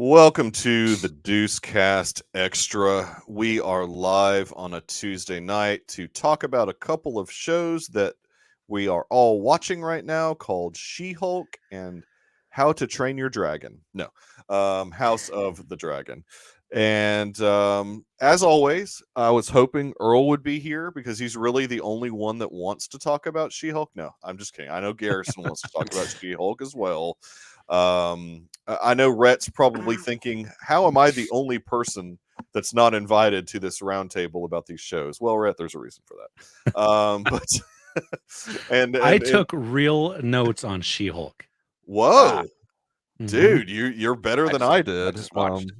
Welcome to the Deucecast Extra. We are live on a Tuesday night to talk about a couple of shows that we are all watching right now called She-Hulk and How to Train Your Dragon. No, House of the Dragon. And as always, I was hoping Earl would be here because he's really the only one that wants to talk about She-Hulk. No, I'm just kidding. I know Garrison wants to talk about She-Hulk as well. I know Rhett's probably thinking, how am I the only person that's not invited to this roundtable about these shows? Well, Rhett, there's a reason for that. But and I took real notes on She-Hulk. Whoa, dude, you're better than I did. I just watched.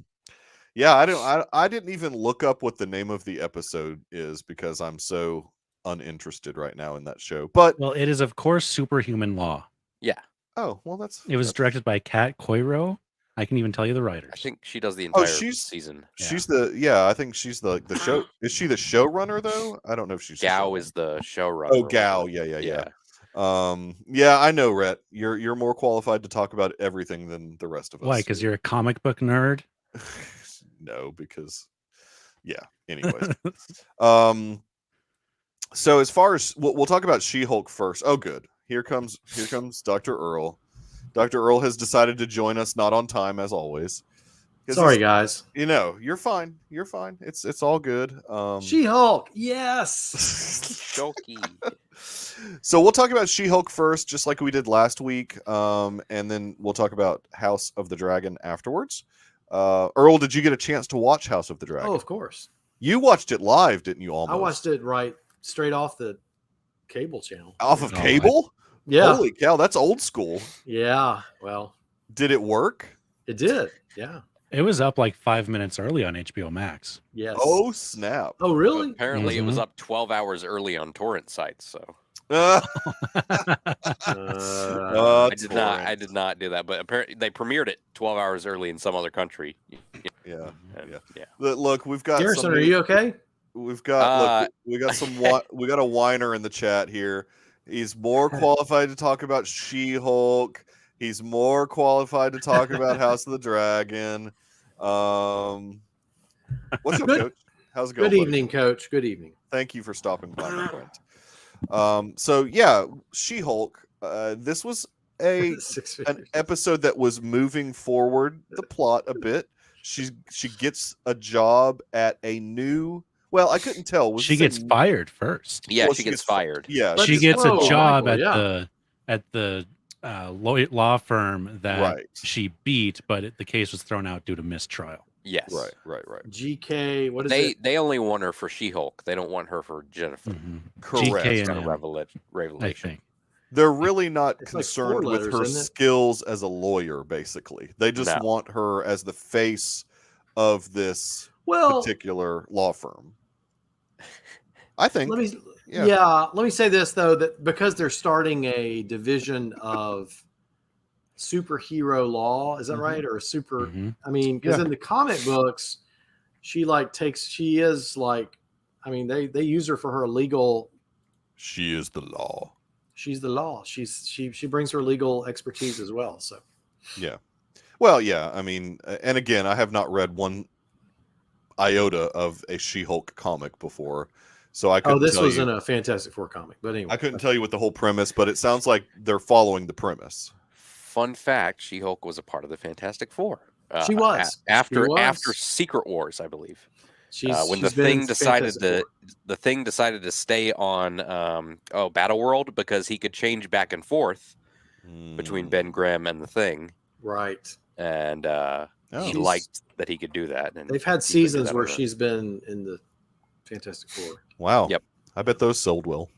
Yeah, I didn't even look up what the name of the episode is because I'm so uninterested right now in that show. But Well, it is of course Superhuman Law. Yeah. Oh, well, It was directed by Kat Coiro. I can even tell you the writers. I think she does the entire she's season. She's I think she's the show. Is she the showrunner though? I don't know if she's Gao is the showrunner. Oh, Gao, yeah. I know, Rhett. You're more qualified to talk about everything than the rest of us. Why? Because you're a comic book nerd? No, because anyways. So as far as we'll talk about She-Hulk first. Oh, good. Here comes Dr. Earl. Dr. Earl has decided to join us, not on time as always. Sorry, guys. You're fine. You're fine. It's all good. She-Hulk, yes. Shulky. So we'll talk about She-Hulk first, just like we did last week, and then we'll talk about House of the Dragon afterwards. Earl, did you get a chance to watch House of the Dragon? Oh, of course. You watched it live, didn't you? Almost. I watched it straight off the cable channel. Off of cable? Yeah. Holy cow, that's old school. Yeah. Well, did it work? It did. Yeah. It was up like 5 minutes early on HBO Max. Yes. Oh, snap. Oh, really? Apparently, it was up 12 hours early on torrent sites. So I did not do that. But apparently, they premiered it 12 hours early in some other country. Yeah. Yeah. Look, we've got. Garrison, are you okay? We've got. We got some. We got a whiner in the chat here. He's more qualified to talk about She-Hulk. He's more qualified to talk about House of the Dragon. What's up, Coach? How's it going? Good evening, Coach. Good evening. Thank you for stopping by, my friend. So yeah, She-Hulk. This was an episode that was moving forward the plot a bit. She gets a job at a new. Well, I couldn't tell. She gets fired first. Yeah, she gets fired. Yeah, she gets a job at the law firm that she beat, but the case was thrown out due to mistrial. Yes. Right. GK. What is it? They only want her for She-Hulk. They don't want her for Jennifer. Correct. GK Kind of revelation. I think. They're really not It's concerned like with her skills as a lawyer, basically. They just want her as the face of this particular law firm. I think. Let me say this, though, that because they're starting a division of superhero law, is that right? Or super, I mean, because in the comic books, they use her for her legal. She is the law. She's the law. She brings her legal expertise as well. So, yeah. Well, yeah. I mean, and again, I have not read one iota of a She-Hulk comic before, so I couldn't. Oh, this was in a Fantastic Four comic, but anyway, I couldn't tell you what the whole premise, but it sounds like they're following the premise. Fun fact: She-Hulk was a part of the Fantastic Four. She was after Secret Wars, I believe. When the Thing decided to stay on Battle World because he could change back and forth between Ben Grimm and the Thing, right? And he liked that he could do that. And they've had seasons where she's been in the Fantastic Four. Wow. Yep. I bet those sold well.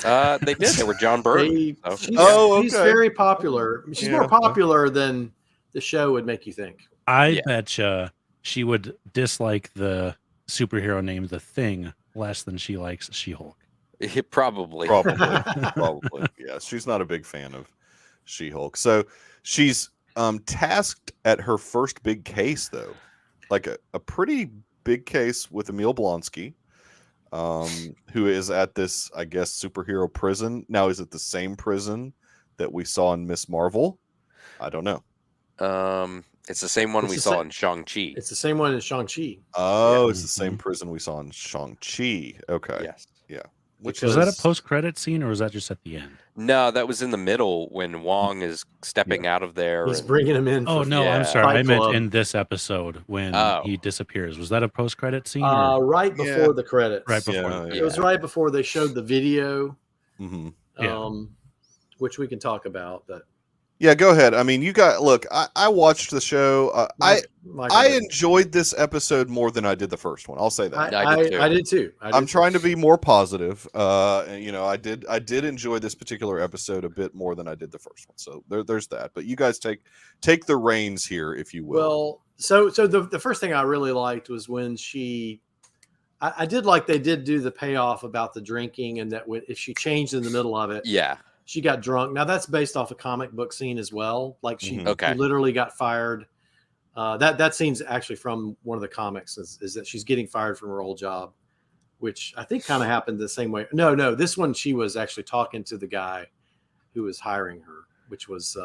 They did. They were John Byrne. She's very popular. She's more popular than the show would make you think. I bet she would dislike the superhero name The Thing less than she likes She-Hulk. Probably. Yeah, she's not a big fan of She-Hulk. So she's tasked at her first big case, though, like a pretty big case with Emil Blonsky, who is at this, I guess, superhero prison. Now, is it the same prison that we saw in Miss Marvel? I don't know. It's the same one we saw in Shang-Chi. It's the same one in Shang-Chi. Oh, it's the same prison we saw in Shang-Chi. Okay. Yes. Yeah. Was that a post-credit scene, or was that just at the end? No, that was in the middle when Wong is stepping out of there. He's bringing him in. Oh, no, I'm sorry. I meant in this episode when he disappears. Was that a post-credit scene? Right before the credits. Right before. It was right before they showed the video, Mm-hmm. Which we can talk about. But yeah, go ahead. I mean, look, I watched the show. I enjoyed this episode more than I did the first one. I'll say that. I did too. I'm trying to be more positive. I did enjoy this particular episode a bit more than I did the first one. So there's that. But you guys take the reins here, if you will. Well, so the first thing I really liked was when I did like they did do the payoff about the drinking, and that if she changed in the middle of it, she got drunk. Now that's based off a comic book scene as well. Like she literally got fired. That scene's actually from one of the comics. Is that she's getting fired from her old job, which I think kind of happened the same way. No, this one she was actually talking to the guy who was hiring her, which was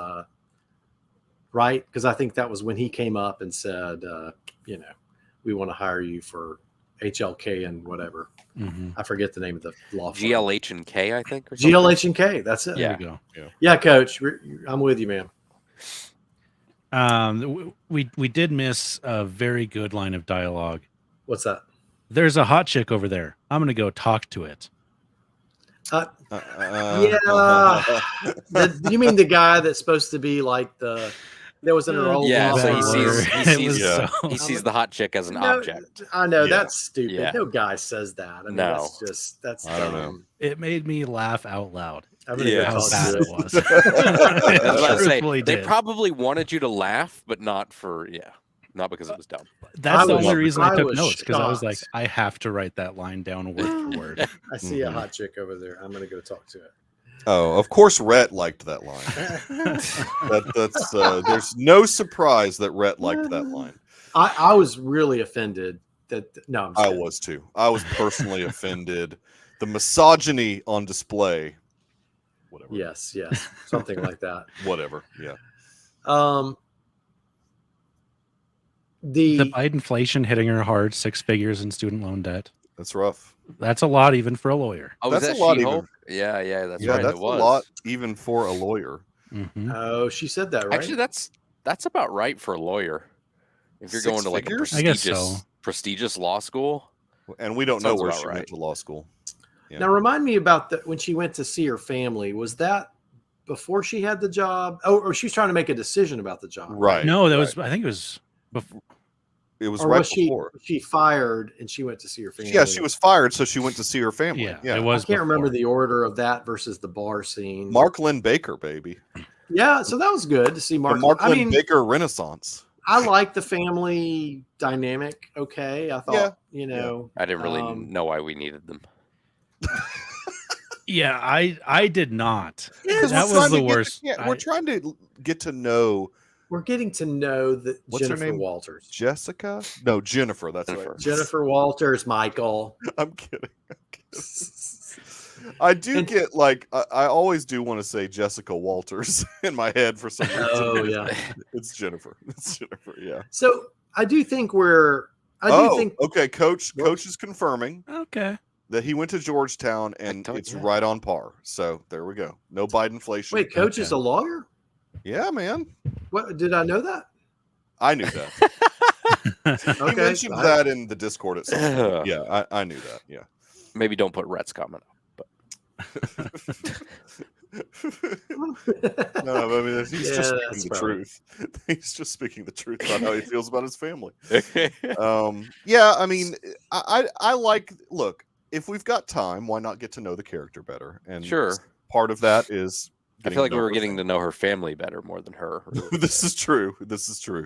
right, because I think that was when he came up and said, we want to hire you for HLK and whatever. I forget the name of the law firm. GLH and K, I think. Or GLH and K. That's it. There you go. Yeah, Coach. I'm with you, man. We did miss a very good line of dialogue. What's that? There's a hot chick over there. I'm gonna go talk to it. You mean the guy that's supposed to be like there was an old so he sees the hot chick as an object. I know that's stupid. No guy says that. I mean, that's I don't know. It made me laugh out loud. I'm gonna go how bad it was. I was say, they probably wanted you to laugh, but not because it was dumb. That's the only reason I took notes, because I was like, I have to write that line down word for word. I see a hot chick over there. I'm gonna go talk to it. Oh, of course, Rhett liked that line. That's there's no surprise that Rhett liked that line. I was really offended I was too. I was personally offended. The misogyny on display. Whatever. Yes, something like that. Whatever. Yeah. The Biden-inflation hitting her hard, 6 figures in student loan debt. That's rough. That's a lot even for a lawyer. Oh, that's a lot even. Yeah, that's right. That's it was. A lot even for a lawyer. Mm-hmm. Oh, she said that, right? Actually, that's about right for a lawyer. If you're going to like a prestigious law school. And we don't know where she went to law school. Yeah. Now, remind me about when she went to see her family. Was that before she had the job? Oh, or she was trying to make a decision about the job? Right. No, that was. I think it was before. It was right before. She fired and she went to see her family. Yeah, she was fired, so she went to see her family. Yeah. It was. I can't remember the order of that versus the bar scene. Mark Lynn Baker, baby. Yeah, so that was good to see Mark. The Mark Lynn Baker Renaissance. I like the family dynamic. Okay, I thought I didn't really know why we needed them. Yeah, I did not. That was the worst. We're trying to get to know. We're getting to know What's Jennifer her name? Walters. Jessica? No, Jennifer. That's right. Jennifer Walters, Michael. I'm kidding. I do get I always do want to say Jessica Walters in my head for some reason. Oh yeah, it's Jennifer. It's Jennifer. Yeah. So I do think okay. Coach is confirming. Okay. That he went to Georgetown and it's right on par. So there we go. No Biden-inflation. Wait, Coach is a lawyer? Yeah, man. What did I know that? I knew that. He mentioned that in the Discord itself. Yeah, I knew that. Yeah. Maybe don't put Rhett's comment up. No, I mean he's just speaking the truth. He's just speaking the truth about how he feels about his family. I mean, I like. Look, if we've got time, why not get to know the character better? And part of that is. I feel like we were getting to know her family better more than her. This is true.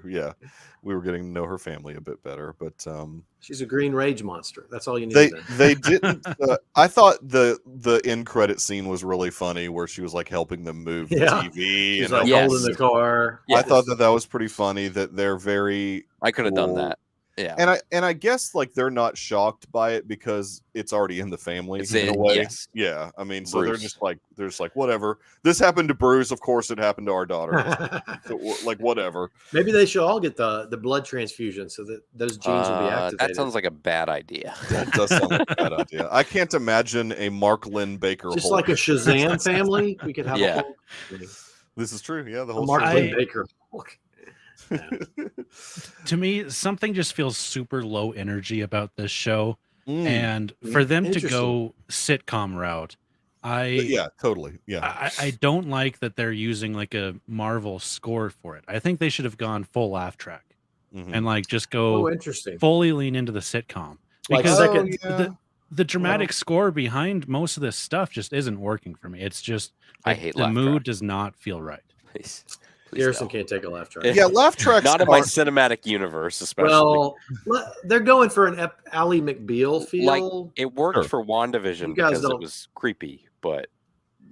Yeah, we were getting to know her family a bit better, but she's a green rage monster. That's all you need. They didn't. I thought the end credit scene was really funny, where she was like helping them move the TV and holding the car. I thought that was pretty funny. That they're very. I could have done that. Yeah. And I guess like they're not shocked by it because it's already in the family in a way. Yes. Yeah. I mean, so they're just like whatever. This happened to Bruce, of course it happened to our daughter. So, like whatever. Maybe they should all get the blood transfusion so that those genes will be activated. That sounds like a bad idea. That does sound like a bad idea. I can't imagine a Mark Lynn Baker just Hulk. like a Shazam family. We could have a Hulk. This is true. Yeah, the whole Mark Lynn Baker Hulk. Yeah. To me, something just feels super low energy about this show, and for them to go sitcom route, totally. I don't like that they're using like a Marvel score for it. I think they should have gone full laugh track and like just go fully lean into the sitcom because the dramatic score behind most of this stuff just isn't working for me. It's just I hate the mood does not feel right. Please Garrison can't take a laugh track. Yeah, laugh tracks not in my cinematic universe, especially. Well, they're going for an Ally McBeal feel. Like it worked for WandaVision because it was creepy, but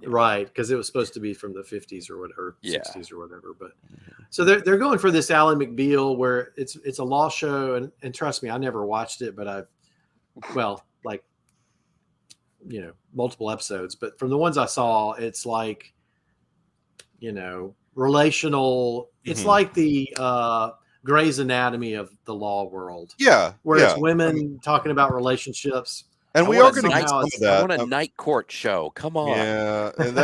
right, because it was supposed to be from the 50s or whatever, 60s or whatever. But so they're going for this Ally McBeal where it's a law show, and trust me, I never watched it, but multiple episodes. But from the ones I saw, it's like, relational. It's like the Grey's Anatomy of the law world. Yeah, where it's women talking about relationships. And we are going to get some of that. I want a night court show. Come on. Yeah, and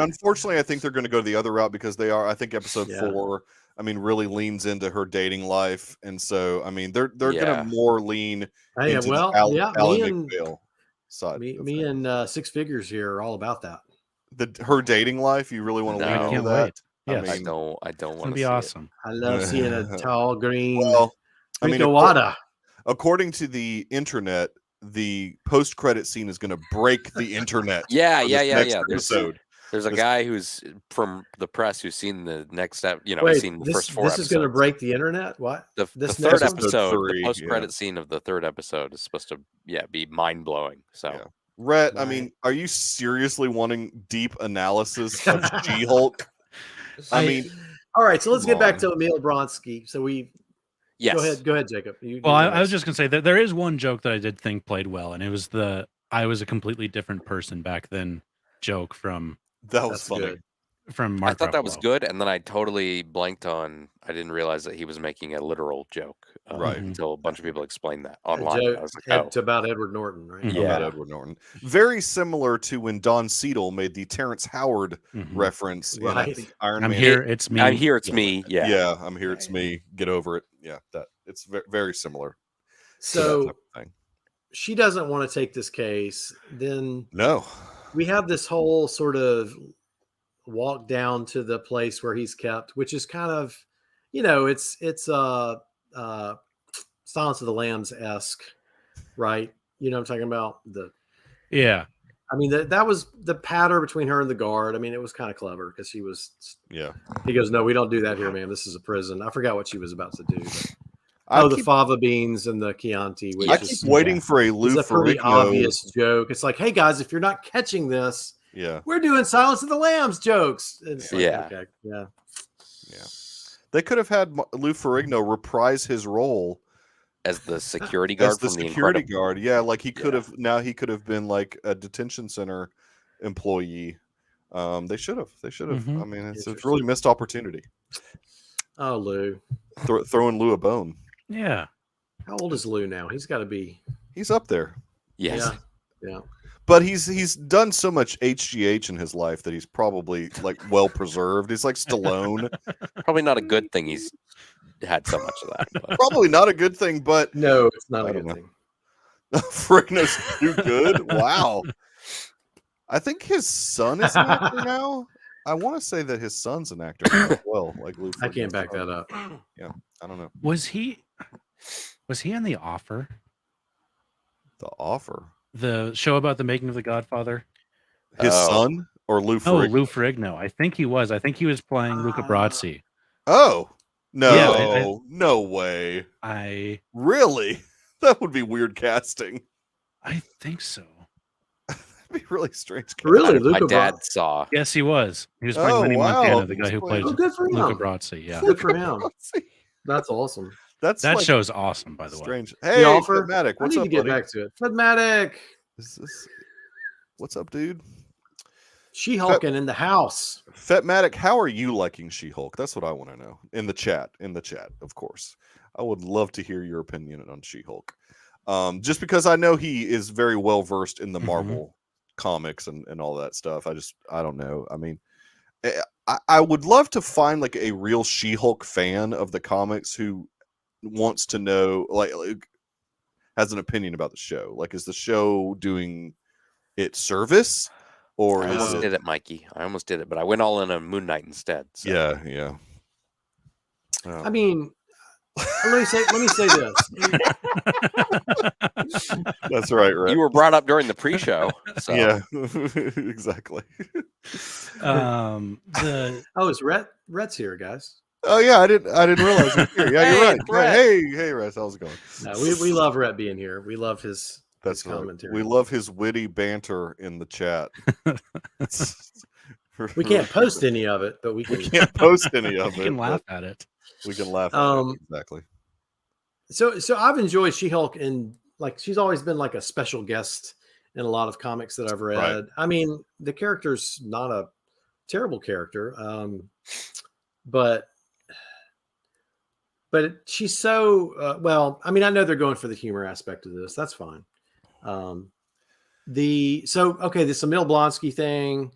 unfortunately, I think they're going to go the other route because they are. I think episode 4, I mean, really leans into her dating life, and so I mean, they're going to more lean into the Ally McBeal side. Me and Six Figures here are all about that. Her dating life. You really want to lean into that? Yes. I don't want to be awesome. I love seeing a tall green. Well, I mean, water. According to the internet, the post-credit scene is going to break the internet. Yeah. Episode. There's a guy who's from the press who's seen the next step. Seen the first 4 episodes. This is going to break the internet. What? The third episode, the post-credit scene of the third episode is supposed to, be mind-blowing. So. Yeah. Rhett, I mean, are you seriously wanting deep analysis of She-Hulk? I mean, all right. So let's get back to Emil Blonsky. So yes. Go ahead, Jacob. I was just gonna say that there is one joke that I did think played well, and it was I was a completely different person back then joke from that was funny. Good. From Mark. I thought that was good, and then I totally blanked on. I didn't realize that he was making a literal joke, until a bunch of people explained that online. I was like, it's about Edward Norton, right? Yeah, about Edward Norton. Very similar to when Don Cheadle made the Terrence Howard reference in I think Iron Man. I'm here, it's me. I'm here, it's me. Yeah. Yeah, I'm here, it's me. Get over it. Yeah, that it's very similar. So she doesn't want to take this case. Then we have this whole sort of walk down to the place where he's kept, which is kind of, it's Silence of the Lambs-esque, right? You know what I'm talking about? I mean, that was the patter between her and the guard. I mean, it was kind of clever because he goes, no, we don't do that here, man. This is a prison. I forgot what she was about to do. The fava beans and the Chianti. I keep waiting for a Lou Ferrigno. Pretty obvious joke. It's like, hey guys, if you're not catching this, we're doing Silence of the Lambs jokes. Okay. They could have had Lou Ferrigno reprise his role as the security guard. Guard, yeah, like he could have. Now he could have been like a detention center employee. They should have. I mean, it's a really missed opportunity. Oh, Lou, throwing Lou a bone. Yeah. How old is Lou now? He's got to be. He's up there. Yes. Yeah. But he's done so much HGH in his life that he's probably like well preserved. He's like Stallone. Probably not a good thing he's had so much of that. But. Probably not a good thing, but no, it's not a good thing. Ferrigno's too good. Wow. I think his son is an actor now. I want to say that his son's an actor as well. Like Lou I can't back that up. Yeah, I don't know. Was he in The Offer? The Offer. The show about the making of The Godfather? His son or Lou Ferrigno? Oh, Lou Ferrigno. I think he was. I think he was playing Luca Brasi. Oh, no. No way. Really? That would be weird casting. I think so. That'd be really strange. Really? My dad saw. Yes, he was. He was playing Lenny Montana, the guy who played Luca Brasi. Yeah. Good for him. That's awesome. That's that show's awesome, by the strange. way. Hey, Fedmatic, what's up, buddy? Get back to it. Fedmatic. What's up, dude? She-Hulk in the house. Fetmatic, how are you liking She-Hulk? That's what I want to know. In the chat, of course. I would love to hear your opinion on She-Hulk. Just because I know he is very well versed in the Marvel comics and all that stuff. I don't know. I mean, I would love to find like a real She-Hulk fan of the comics who wants to know, like has an opinion about the show. Like, is the show doing its service? Or I almost did it, Mikey. I almost did it, but I went all in on Moon Knight instead. So. Yeah. I mean, let me say this. That's right, Rhett. You were brought up during the pre-show. So. Yeah, exactly. Is Rhett's here, guys? Oh yeah, I didn't realize he was here. Yeah, you're right. Rhett. Hey, Rhett, how's it going? No, we love Rhett being here. We love his commentary. We love his witty banter in the chat. We can't post any of it, but we can't post any of it. We can laugh at it. We can laugh at it. Exactly. So I've enjoyed She-Hulk, and like she's always been like a special guest in a lot of comics that I've read. Right. I mean, the character's not a terrible character, but she's so well. I mean, I know they're going for the humor aspect of this. That's fine. This Emil Blonsky thing.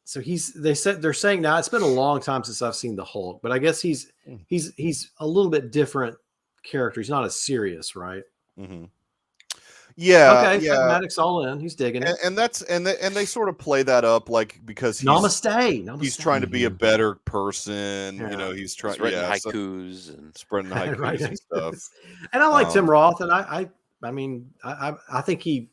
So they're saying now it's been a long time since I've seen the Hulk, but I guess he's a little bit different character. He's not as serious, right? Mm-hmm. Yeah. Okay. Yeah. Fedmatic's all in. He's digging it, and they sort of play that up like because Namaste. He's trying to be a better person. Yeah. You know, he's trying haikus and spreading haikus and stuff. And I like Tim Roth, and I think he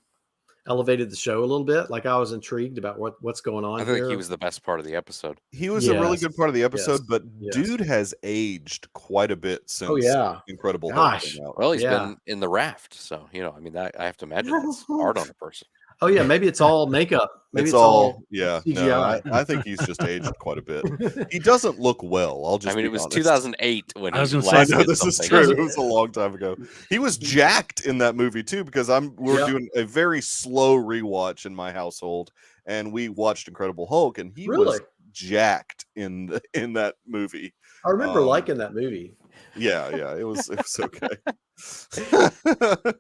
elevated the show a little bit. Like, I was intrigued about what's going on. I think he was the best part of the episode. He was a really good part of the episode, but dude has aged quite a bit since Incredible Hulk came out. Well, he's been in the raft, so I mean, that I have to imagine it's hard on a person. Oh yeah, maybe it's all makeup. Maybe it's all CGI. No, I think he's just aged quite a bit. He doesn't look well. It was 2008 when I was going to say, no, this is true. It was a long time ago. He was jacked in that movie too, because we're doing a very slow rewatch in my household, and we watched Incredible Hulk, and he was jacked in that movie. I remember liking that movie. Yeah, it was okay.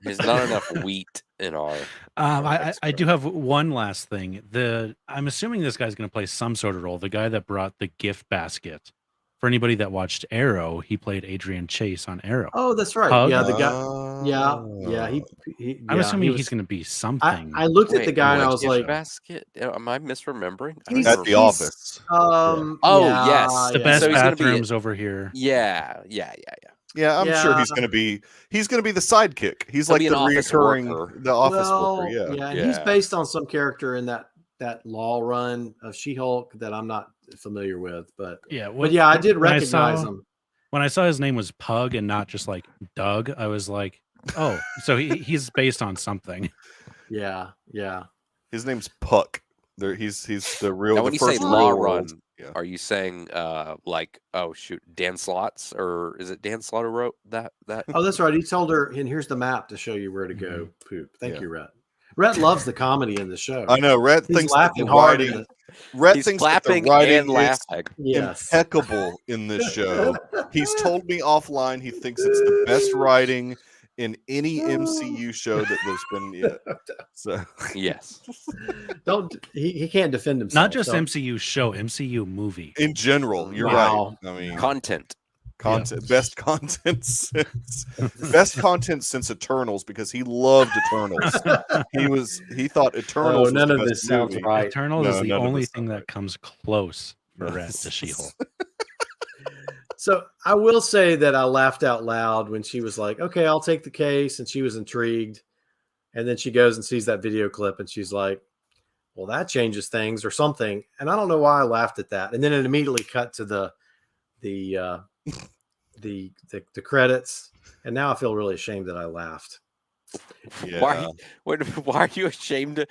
There's not enough wheat in our. I do have one last thing. I'm assuming this guy's going to play some sort of role. The guy that brought the gift basket. For anybody that watched Arrow, he played Adrian Chase on Arrow. Oh, that's right. Pug. Yeah, the guy. Yeah. I'm assuming he's going to be something. I looked at the guy and I was like, "Basket? Am I misremembering?" He's at the office. Yes, the best bathrooms over here. Yeah. Yeah, I'm sure he's going to be the sidekick. He's like the reoccurring the office worker. Yeah. He's based on some character in that law run of She-Hulk that I'm not familiar with, but I did recognize him. When I saw his name was Pug and not just like Doug, I was like, oh, so he's based on something. Yeah. His name's Puck. He's the real. Now, when you say law run, are you saying like, oh shoot, Dan Slots, or is it Dan Slaughter wrote that? Oh, that's right. He told her, and here's the map to show you where to go. Poop. Thank you, Rhett. Rhett loves the comedy in the show. I know. Rhett thinks laughing hard. Rhett thinks that the writing is Yes. impeccable in this show. He's told me offline he thinks it's the best writing in any MCU show that there's been yet. So yes, he can't defend himself. Not just MCU show, MCU movie in general. You're right. I mean, content, best content since Eternals, because he loved Eternals. he thought Eternals. None was of this sounds movie. right. Eternals is the only thing that comes close for Rhett to She-Hulk. So I will say that I laughed out loud when she was like, okay, I'll take the case. And she was intrigued. And then she goes and sees that video clip and she's like, well, that changes things or something. And I don't know why I laughed at that. And then it immediately cut to the credits. And now I feel really ashamed that I laughed. Yeah. Why are you ashamed?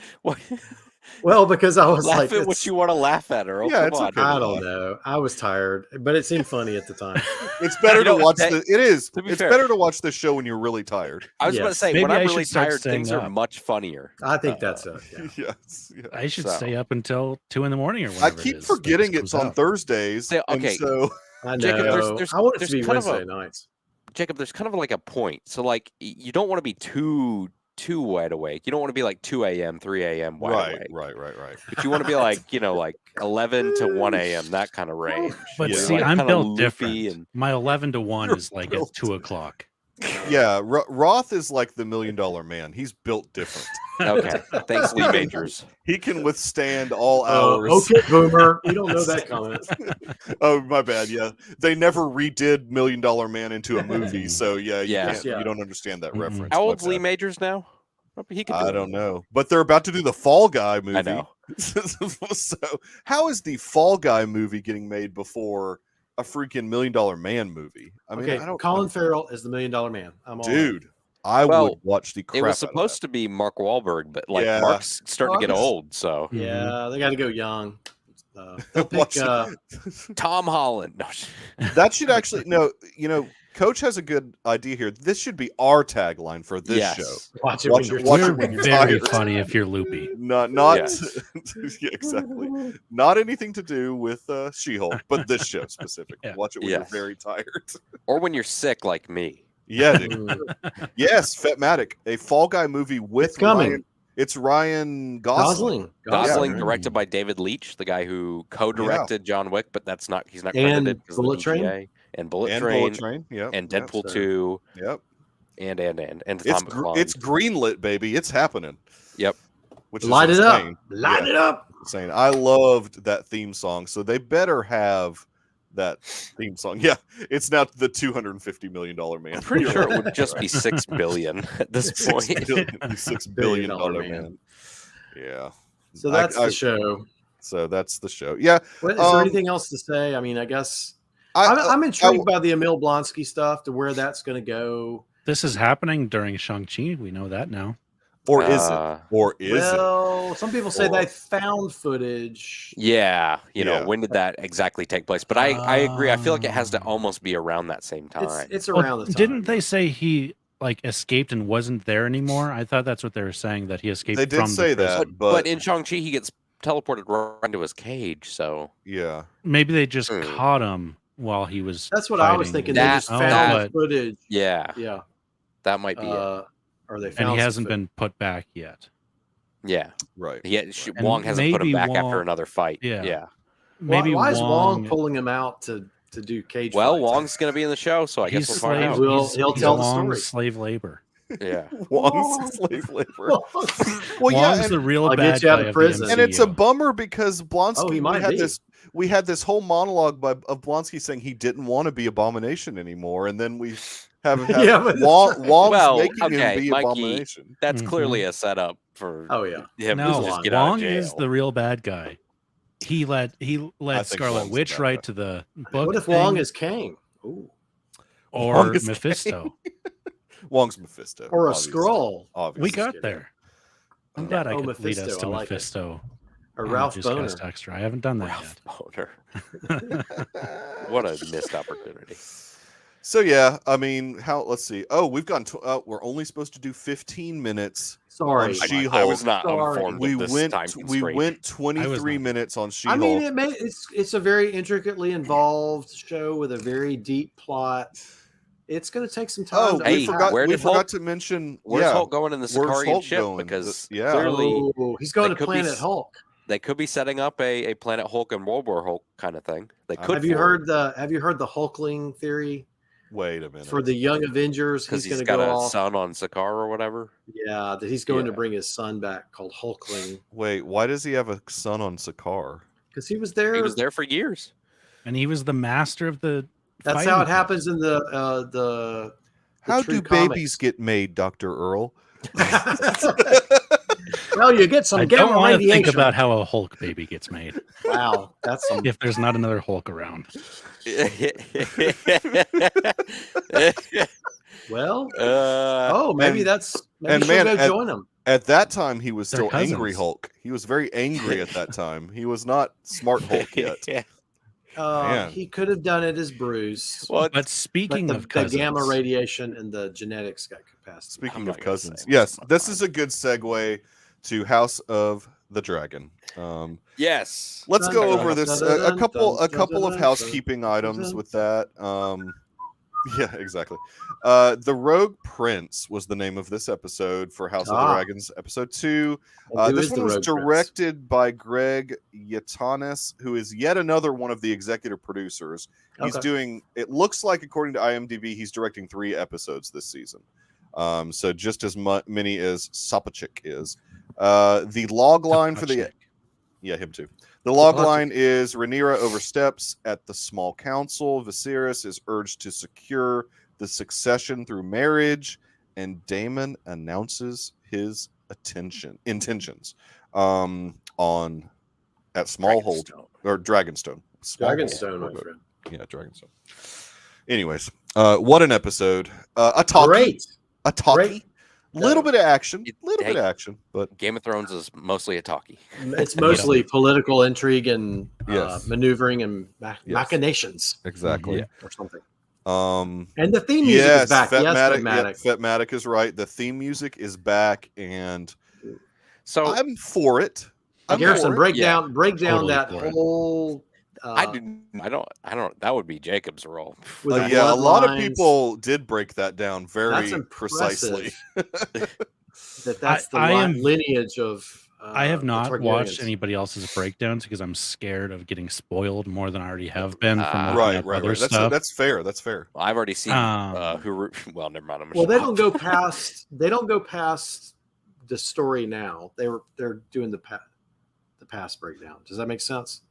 Well, because I was laugh like, at what you want to laugh at, Earl. Yeah, Come it's on. okay. I don't know. I was tired, but it seemed funny at the time. It's better to watch that- the. It is. to be It's fair- better to watch this show when you're really tired. I was about to Yes. say, Maybe when I I'm should really start tired, things staying are up. much funnier. I think that's it. Yeah. Yes. Yeah. I should So- stay up until 2 a.m. or whenever. I keep forgetting it's on Thursday. Thursdays. Okay. And so I know. Jacob, there's I want it to there's be kind of a- Wednesday nights. Jacob, there's kind of like a point. So like you don't want to be too wide awake. You don't want to be like 2 a.m., 3 a.m. wide awake. Right. But you want to be like, like 11 to 1 a.m., that kind of range. But Yeah. see, Like I'm kinda built loopy different. and- My 11 to 1 You're is like built at 2 o'clock. Yeah, Roth is like the $1 million man. He's built different. Okay. Thanks, Lee Majors. He can withstand all Oh, hours. okay, boomer. You don't know that comment. Oh, my bad. Yeah, they never redid $1 Million Man into a movie, so you don't understand that Mhm. reference. How old's but, Lee Majors now? He could do I it. don't know, but they're about to do the Fall Guy movie. I know. So, how is the Fall Guy movie getting made before a freaking $1 Million Man movie? I mean, Okay, I don't. Colin Farrell is the $1 Million Man. I'm all in. Dude, I Well, would watch the crap. It was out of supposed to be Mark Wahlberg, but like Yeah. Mark's starting to get Mark's- old, so Yeah, they got to go young. They'll pick. Watch Tom Holland. No, That should actually no. Coach has a good idea here. This should be our tagline for this Yes. show. Watch it Watch when you're it- watch We're it when you're very tired. funny if you're loopy. Not Yes. yeah, exactly. Not anything to do with She-Hulk, but this show specifically. Yeah. Watch it when Yes. you're very tired. or when you're sick like me. Yeah, dude. Mm, Yes, Fetmatic, a Fall Guy movie with It's coming. Ryan. It's Ryan Gosling. Gosling, Yeah. directed by David Leitch, the guy who co-directed John Wick, but he's not And credited because of the Bullet Train? DGA. And Bullet And Train, Bullet Train. Yep. and yep, Deadpool so- 2, Yep. and It's Atomic Blonde. it's greenlit, baby. It's happening. Yep. Which is Light it up. insane. Light Yeah. it up. Insane. I loved that theme song, so they better have that theme song. Yeah, it's now the $250 million man. I'm pretty sure it would just be $6 billion at this point. $6 billion Billion-dollar man. Yeah. So that's the show. So that's the show. Yeah. What, is there anything else to say? I mean, I guess I'm intrigued by the Emil Blonsky stuff, to where that's going to go. This is happening during Shang-Chi. We know that now. Or is it? Or is it? Well, some people say Or- they found footage. Yeah, Yeah. when did that exactly take place? But I agree. I feel like it has to almost be around that same time. It's Well, around the time. didn't they say he like escaped and wasn't there anymore? I thought that's what they were saying, that he escaped They did from say the prison. that, but but in Shang-Chi, he gets teleported right into his cage. So yeah. Maybe they just Hmm. caught him while he was That's what I was fighting. thinking. That- They just oh, found but- footage. yeah, Yeah. that might be it. Or they and found he some hasn't footage. been put back yet. Yeah, Right. And Wong hasn't put him maybe back after Wong- another fight. Yeah. yeah. Maybe why is Wong Wong pulling him out to do cage Well, fights? Wong's going to be in the show, so I guess he's we'll find slave. out. He'll he's tell the Wong's story. slave labor. Yeah, Wong's slave labor. Well, Wong's yeah, and, the real I'll bad get you out guy of of prison. the and it's a MCU. bummer because Blonsky he might be. we had this whole monologue of Blonsky saying he didn't want to be Abomination anymore, and then we have Yeah, but that's Wong's Well, making okay, him be Mikey, Abomination. that's Mhm. clearly a setup for Oh yeah. him to No, just get out Wong of jail. is the real bad guy. He led think Scarlet Wong's the Witch bad right guy. to the book. What if thing, Wong is Kang? Ooh. or Wong is Mephisto? Wong's Mephisto. Or a obviously. Skrull. Obviously. We got there. I'm glad I Oh, could lead us Mephisto, to I like it. Mephisto. Or on Ralph Deucecast Boner. Extra. I haven't done that Ralph Boner. yet. What a missed opportunity. So yeah, I mean, let's see. Oh, we've gone. We're only supposed to do 15 minutes. Sorry. On She-Hulk. I was not Sorry. informed We of this went. time We constraint. went I 23 was not. minutes on She-Hulk. I mean, it's a very intricately involved show with a very deep plot. It's going to take some time. Oh, to Hey, we forgot. where We did forgot Hulk- to mention. Where's yeah, Hulk going in the where's Sicarian Hulk ship? going? Because Yeah. clearly Oh, he's going they to could be Planet Hulk. they could be setting up a Planet Hulk and World War Hulk kind of thing. They could. Have you heard the Hulkling theory Wait a minute. for the Young Avengers? Because He's he's going to got go a off. son on Sakaar or whatever. Yeah, that he's going to Yeah. bring his son back, called Hulkling, Wait, why does he have a son on Sakaar? because he was there. He was there for years. And he was the master of the. That's fighting how it pit. happens in the How true do comics. babies get made, Dr. Earl? Well, you get some I gamma don't want to think radiation. about how a Hulk baby gets made Wow, that's some. if there's not another Hulk around. Well, Uh, oh, maybe and- that's. Maybe and she'll man, go and- join them. At that time, he was still Angry Hulk. He was very angry at that time. He was not Smart Hulk yet. He could have done it as Bruce. Well, but speaking of cousins, the gamma radiation and the genetics got capacity. Speaking of cousins, yes, this is a good segue to House of the Dragon. Yes, let's go over this. A couple of housekeeping items with that. Yeah, exactly. The Rogue Prince was the name of this episode for House of the Dragons, episode 2. This one was directed by Greg Yaitanes, who is yet another one of the executive producers. He's doing, it looks like, according to IMDb, he's directing 3 episodes this season. So just as many as Sapachik is. The log line for the... Yeah, him too. The log line is Rhaenyra oversteps at the small council. Viserys is urged to secure the succession through marriage, and Daemon announces his intentions at Smallhold or Dragonstone. Dragonstone, my friend. Yeah, Dragonstone. Anyways, what an episode! A talkie. Little bit of action, but Game of Thrones is mostly a talkie. It's mostly political intrigue and maneuvering and machinations. Exactly, or something. And the theme music is back. Fetmatic is right. The theme music is back, and so I'm for it. Garrison, break down that whole. I don't. That would be Jacob's role. A lot of people did break that down very precisely. That's the lineage of. I have not watched anybody else's breakdowns because I'm scared of getting spoiled more than I already have been. From right. That's fair. That's fair. Well, I've already seen who. Well, never mind. Well, they don't go past. They don't go past the story now. They're doing the past breakdown. Does that make sense?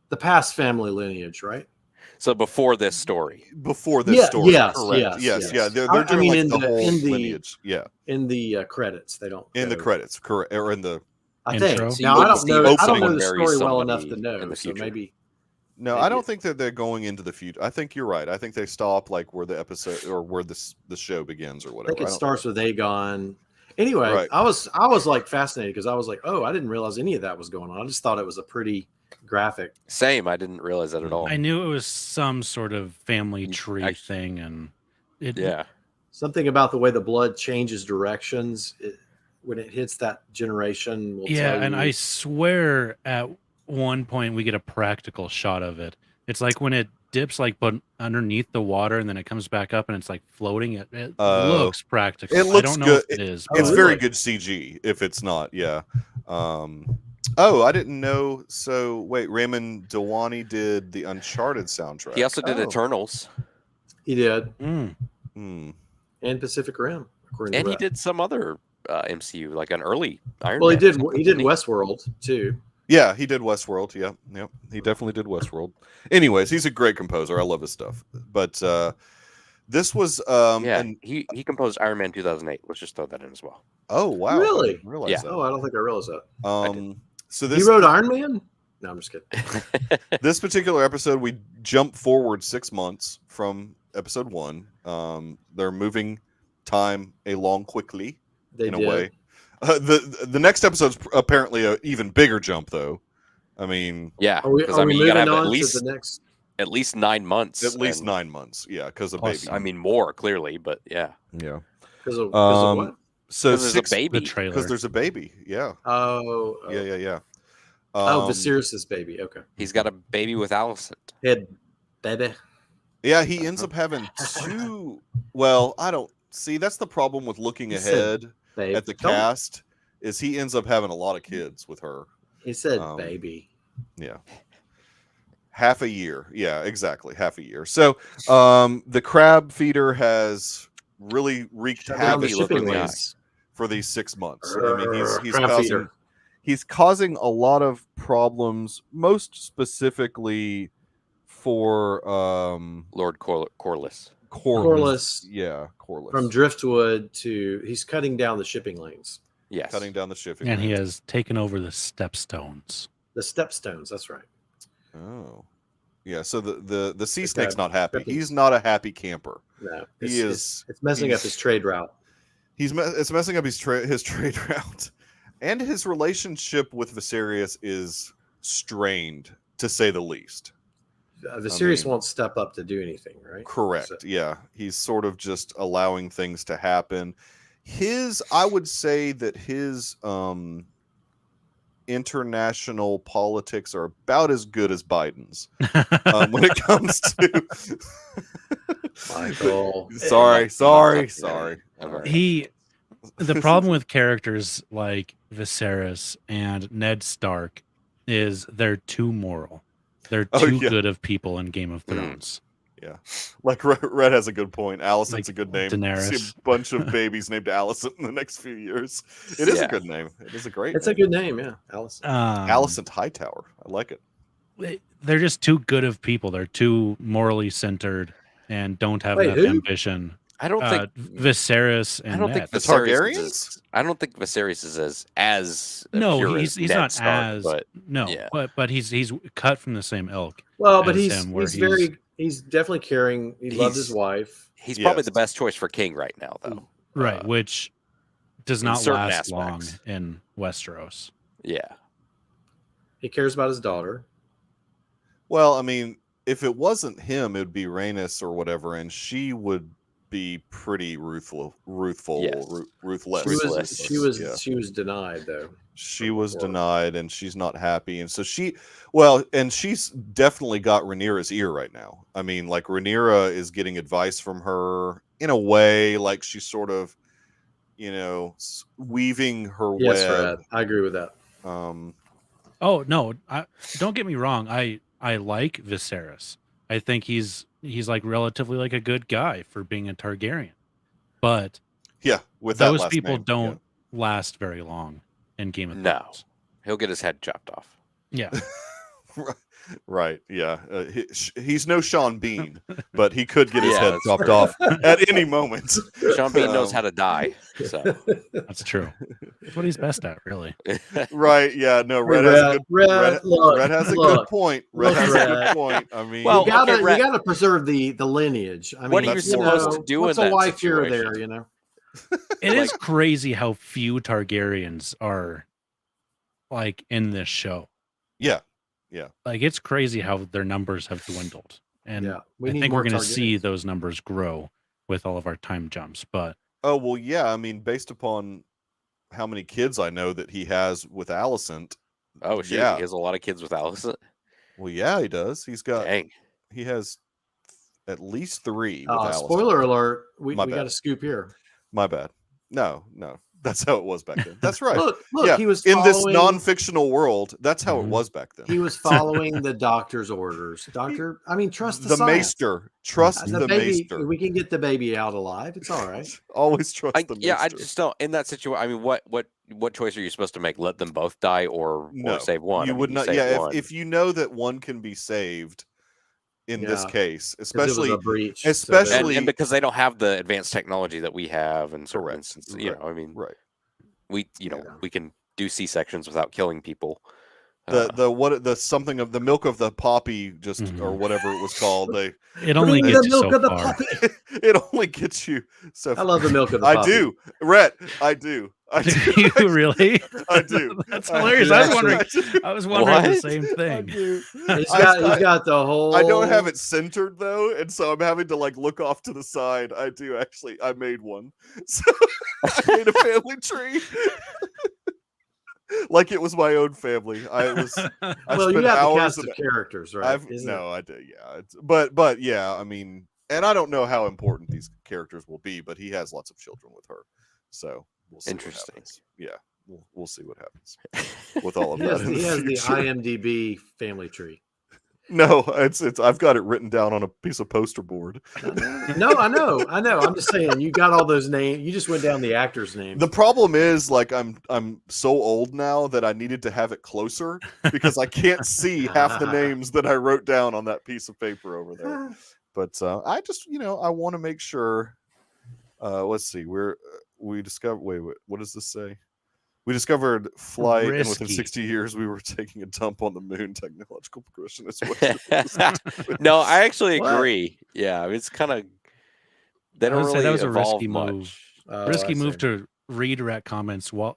The past family lineage, right? So before this story. Yes. Yeah. They're doing the whole lineage. Yeah. In the credits, they don't. In the credits, correct, or in the. I think. Now I don't know the story well enough to know. So maybe. No, I don't think that they're going into the future. I think you're right. I think they stop like where the episode or where the show begins or whatever. I think it starts with Aegon. Anyway, I was like fascinated because I was like, oh, I didn't realize any of that was going on. I just thought it was a pretty graphic. Same. I didn't realize that at all. I knew it was some sort of family tree thing, and something about the way the blood changes directions when it hits that generation. And I swear at one point we get a practical shot of it. It's like when it dips but underneath the water and then it comes back up and it's like floating. It looks practical. It looks I don't know good. if it is. It's very good CG if it's not. Yeah. I didn't know. So wait, Raymond Dewani did the Uncharted soundtrack. He also did Eternals. He did. And Pacific Rim. And he did some other MCU, like an early Iron Man. Well, he did Westworld too. Yeah, he did Westworld. Yeah, he definitely did Westworld. Anyways, he's a great composer. I love his stuff. But this was and he composed Iron Man 2008. Let's just throw that in as well. Oh wow! Really? I didn't realize that. Oh, I don't think I realized that. So he wrote Iron Man? No, I'm just kidding. This particular episode, we jump forward 6 months from episode 1. They're moving time along quickly a way. The next episode's apparently an even bigger jump, though. I mean, because you gotta have at least 9 months. At least 9 months, because of baby. I mean, more clearly, but yeah. Because of what? So there's a baby. Because there's a baby. Yeah. Oh. Yeah. Viserys' baby. Okay. He's got a baby with Alicent. Baby. Yeah, he ends up having 2. Well, I don't see. That's the problem with looking ahead at the cast. Is he ends up having a lot of kids with her. He said baby. Yeah. Half a year. Yeah, exactly. Half a year. So the crab feeder has really wreaked havoc for these 6 months. I mean, he's causing a lot of problems, most specifically for Lord Corlys. Yeah, Corlys. From Driftwood he's cutting down the shipping lanes. Yes. Cutting down the shipping lanes. And he has taken over the Stepstones. The Stepstones, that's right. Oh. Yeah, so the sea snake's not happy. He's not a happy camper. No, it's messing up his trade route. It's messing up his trade route. And his relationship with Viserys is strained, to say the least. Viserys won't step up to do anything, right? Correct. So. Yeah. He's sort of just allowing things to happen. I would say that his international politics are about as good as Biden's when it comes to Michael. Sorry. The problem with characters like Viserys and Ned Stark is they're too moral. They're too good of people in Game of Thrones. Yeah. Like Red has a good point. Alicent's a good name. Daenerys. See a bunch of babies named Alicent in the next few years. It is a good name. It is a great It's a good name, yeah. Alicent. Alicent Hightower. I like it. They're just too good of people. They're too morally centered and don't have enough ambition. I don't think Viserys and I don't think the Viserys Targaryens. I don't think Viserys is as no. pure He's as not Stark, as but, no. Yeah. But he's cut from the same ilk. Well, but he's definitely caring. He loves his wife. He's probably the best choice for king right now, though. Right, which does not last long in Westeros. Yeah, he cares about his daughter. Well, I mean, if it wasn't him, it would be Rhaenys or whatever, and she would be pretty ruthless. She was denied though. She was denied, and she's not happy, and so she's definitely got Rhaenyra's ear right now. I mean, like Rhaenyra is getting advice from her in a way, like she's sort of, weaving her web. Yes, Fred, I agree with that. Oh no, don't get me wrong. I like Viserys. I think he's like relatively like a good guy for being a Targaryen, but with those people don't last very long in Game of Thrones. He'll get his head chopped off. Yeah, right. Yeah, he's no Sean Bean, but he could get his head chopped off at any moment. Sean Bean knows how to die, so that's true. That's what he's best at, really. Right? Yeah. No. Red has a good point. Red has a good point. I mean, you gotta preserve the lineage. I mean, what are you supposed to do what's in a that wife here or situation? there? It is crazy how few Targaryens are like in this show. Yeah. Like it's crazy how their numbers have dwindled, and I think we're going to see those numbers grow with all of our time jumps. But I mean, based upon how many kids I know that he has with Alicent. Oh shit, he has a lot of kids with Alicent. Well, yeah, he does. He has at least 3 with Alicent. Spoiler alert, we got a scoop here. My bad. No. That's how it was back then. That's right. Look, he was in this non-fictional world. That's how it was back then. He was following the doctor's orders. Trust the science. Maester. Trust the Maester. We can get the baby out alive. It's all right. Always trust the Maester. Yeah, I just don't. In that situation, I mean, what choice are you supposed to make? Let them both die, or save one? You would not. Yeah, if you know that one can be saved. In this case, especially and because they don't have the advanced technology that we have, and certain instances, I mean, we can do C-sections without killing people. The milk of the poppy, or whatever it was called. It only gets you so far. It only gets you so far. I love the milk of the poppy. I do, Rhett. I do. You really? I do. That's hilarious. I was wondering the same thing. He's got the whole. I don't have it centered though, and so I'm having to look off to the side. I do actually. I made one. So I made a family tree. Like it was my own family. You have the cast of characters, right? I did, yeah. But yeah, I mean, and I don't know how important these characters will be, but he has lots of children with her, so we'll see. Interesting. Yeah, we'll see what happens with all of that. He has the IMDb family tree. No, it's I've got it written down on a piece of poster board. No, I know. I'm just saying you got all those names. You just went down the actors' names. The problem is I'm so old now that I needed to have it closer because I can't see half the names that I wrote down on that piece of paper over there. But I just I want to make sure. Let's see. We discovered. Wait. What does this say? We discovered flight, and within 60 years, we were taking a dump on the moon. Technological progression is what. No, I actually agree. Yeah, it's kind of. They don't really that was evolve a risky much. move. Risky move to read Red's comment while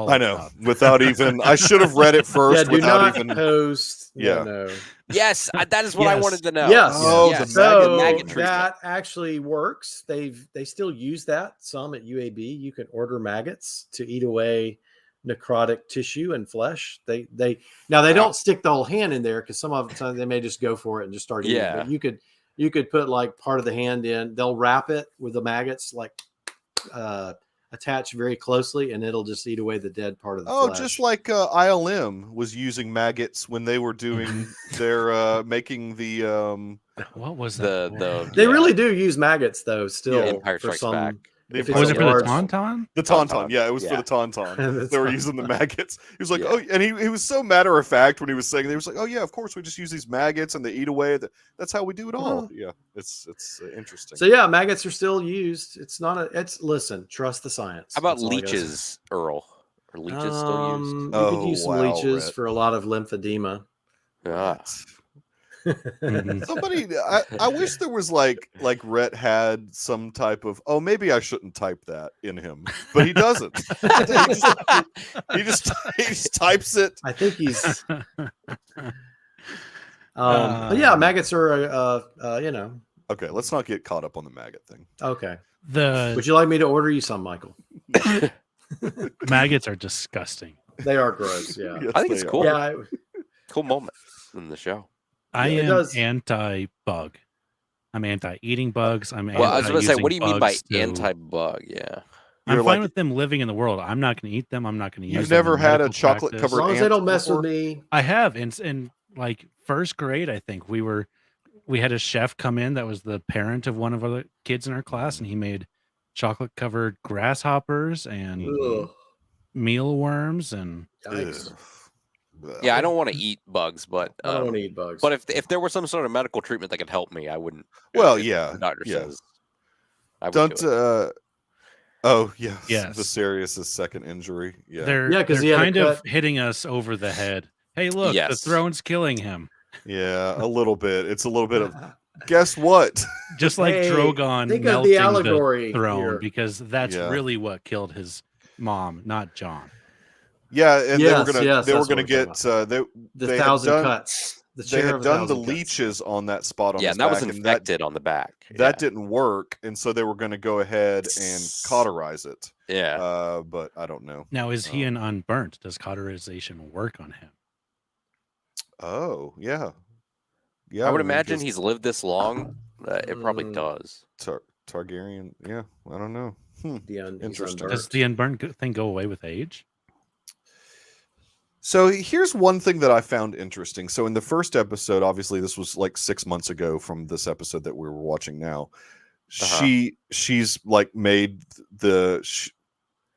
I it's know, up. without even. I should have read it first. do without not even post. Yeah. No. Yes, that is what I wanted to know. Yes. Oh, yes. the maggot treatment. That actually works. They still use that some at UAB. You can order maggots to eat away necrotic tissue and flesh. They don't stick the whole hand in there because some of the time they may just go for it and just start eating. But you could put like part of the hand in. They'll wrap it with the maggots like attached very closely, and it'll just eat away the dead part of the flesh. Just like ILM was using maggots when they were doing their making the what was that? They really do use maggots though. Still, Empire Strikes Back. Was it for the Tauntaun? The Tauntaun, yeah, it was for the Tauntaun. They were using the maggots. He was like, oh, and he was so matter of fact when he was saying, he was like, oh yeah, of course we just use these maggots and they eat away. That's how we do it all. Yeah, it's interesting. So yeah, maggots are still used. Listen, trust the science. How about leeches, Earl? Are leeches still used? You could use some leeches for a lot of lymphedema. Somebody, I wish there was like Rhett had some type of, maybe I shouldn't type that in him, but he doesn't. he just types it. I think he's. But yeah, maggots are Okay, let's not get caught up on the maggot thing. Okay. Would you like me to order you some, Michael? Maggots are disgusting. They are gross. Yeah, Yes, I think it's cool. Yeah, cool moment in the show. I am anti-bug. I'm anti-eating bugs. I was going to say, what do you mean by anti-bug? Yeah. I'm fine with them living in the world. I'm not going to eat them. I'm not going to use them. You've never had a chocolate covered ant? As long as they don't mess with me. I have. In like first grade, I think we had a chef come in that was the parent of one of the kids in our class, and he made chocolate covered grasshoppers and mealworms and yeah, I don't want to eat bugs, but I don't want to eat bugs. But if there was some sort of medical treatment that could help me, I wouldn't. Well, yeah, the doctor says. I would don't. Do it. Yes. Viserys' second injury. Yeah, they're kind of hitting us over the head. Hey, look, the throne's killing him. Yeah, a little bit. It's a little bit of. Guess what? Just like Drogon melting the allegory throne, here. Because that's really what killed his mom, not Jon. Yeah, and they were gonna get the 1,000 cuts. They had done the leeches on that spot on his back. Yeah, that was infected on the back. That didn't work, and so they were going to go ahead and cauterize it. Yeah. But I don't know. Now, is he an unburnt? Does cauterization work on him? Oh, yeah. Yeah. I would imagine he's lived this long. It probably does. Targaryen. Yeah, I don't know. Interesting. Does the unburnt thing go away with age? So here's one thing that I found interesting. So in the first episode, obviously this was like 6 months ago from this episode that we were watching now. She's like made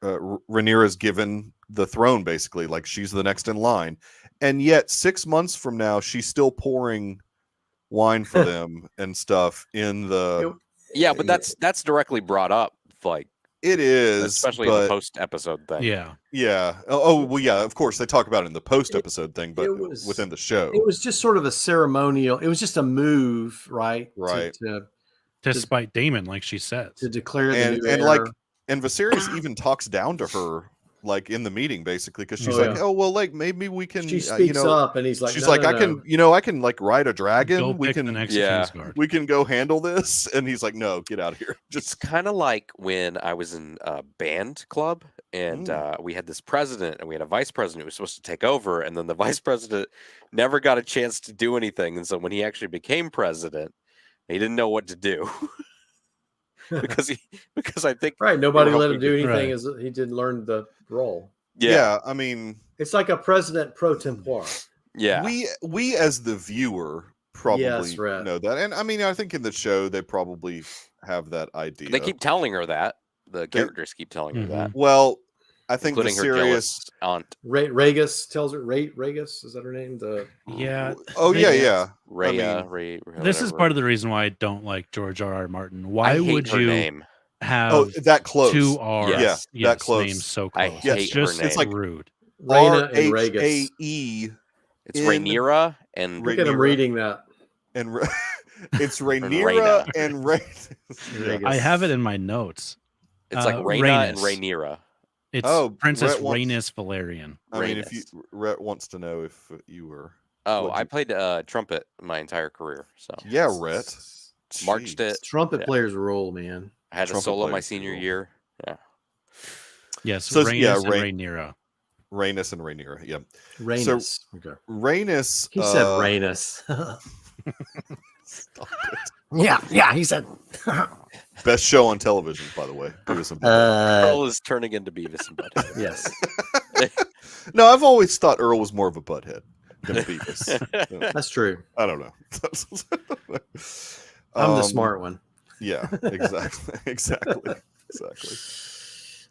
Rhaenyra's given the throne basically, like she's the next in line. And yet 6 months from now, she's still pouring wine for them and stuff in the. Yeah, but that's directly brought up, like. It is, especially in the post-episode thing. Yeah. Oh, well, yeah. Of course, they talk about it in the post-episode thing, but within the show, it was just sort of a ceremonial. It was just a move, right? Right. To spite Daemon, like she says, to declare the new heir. And Viserys even talks down to her, like in the meeting, basically, because she's like, maybe we can. She speaks up, and he's like, she's I can like ride a dragon. We can, we can go handle this. And he's like, no, get out of here. It's kind of like when I was in a band club, and we had this president, and we had a vice president who was supposed to take over, and then the vice president never got a chance to do anything, and so when he actually became president, he didn't know what to do. because I think nobody let him do anything as he didn't learn the role. Yeah, I mean, it's like a president pro tempore. Yeah, we as the viewer probably know that, and I mean, I think in the show they probably have that idea. They keep telling her that. The characters keep telling her that. Well, I think including her jealous aunt. Rhaegus tells her. Rhaegus, is that her name? Rhea. This is part of the reason why I don't like George R.R. Martin. Why would you have that close? 2 R's. Yeah, that close. Names so close. I hate her name. It's like rude. R-H-A-E. It's Rhaenyra and. Look at him reading that. And it's Rhaenyra and Ray. I have it in my notes. It's like Rhaena and Rhaenyra. It's Princess Rhaenys Velaryon. I mean, if Rhett wants to know if you were. Oh, I played trumpet my entire career. So yeah, Rhett marched it. Trumpet players rule, man. I had a solo my senior year. Yeah. Yes. So Rhaenys and Rhaenyra. Rhaenys and Rhaenyra. Yeah. Rhaenys. So, okay. Rhaenys. He said Rhaenys. Stop it. Yeah. He said. Best show on television, by the way. Beavis and Earl is turning into Beavis and Butthead. Yes. No, I've always thought Earl was more of a butthead than Beavis. That's true. I don't know. I'm the smart one. Yeah, exactly.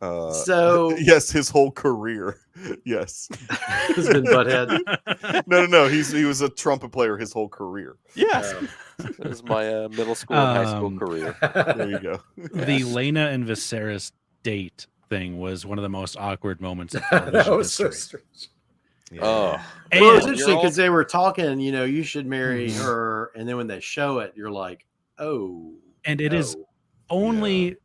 So yes, his whole career. Yes, has been butthead. No. He was a trumpet player his whole career. Yes, that was my middle school and high school career. There you go. The Laena and Viserys date thing was one of the most awkward moments of television that was history. so strange. Yeah. Oh, well, it was interesting because they were talking. You should marry her, and then when they show it, you're like, oh. And it is only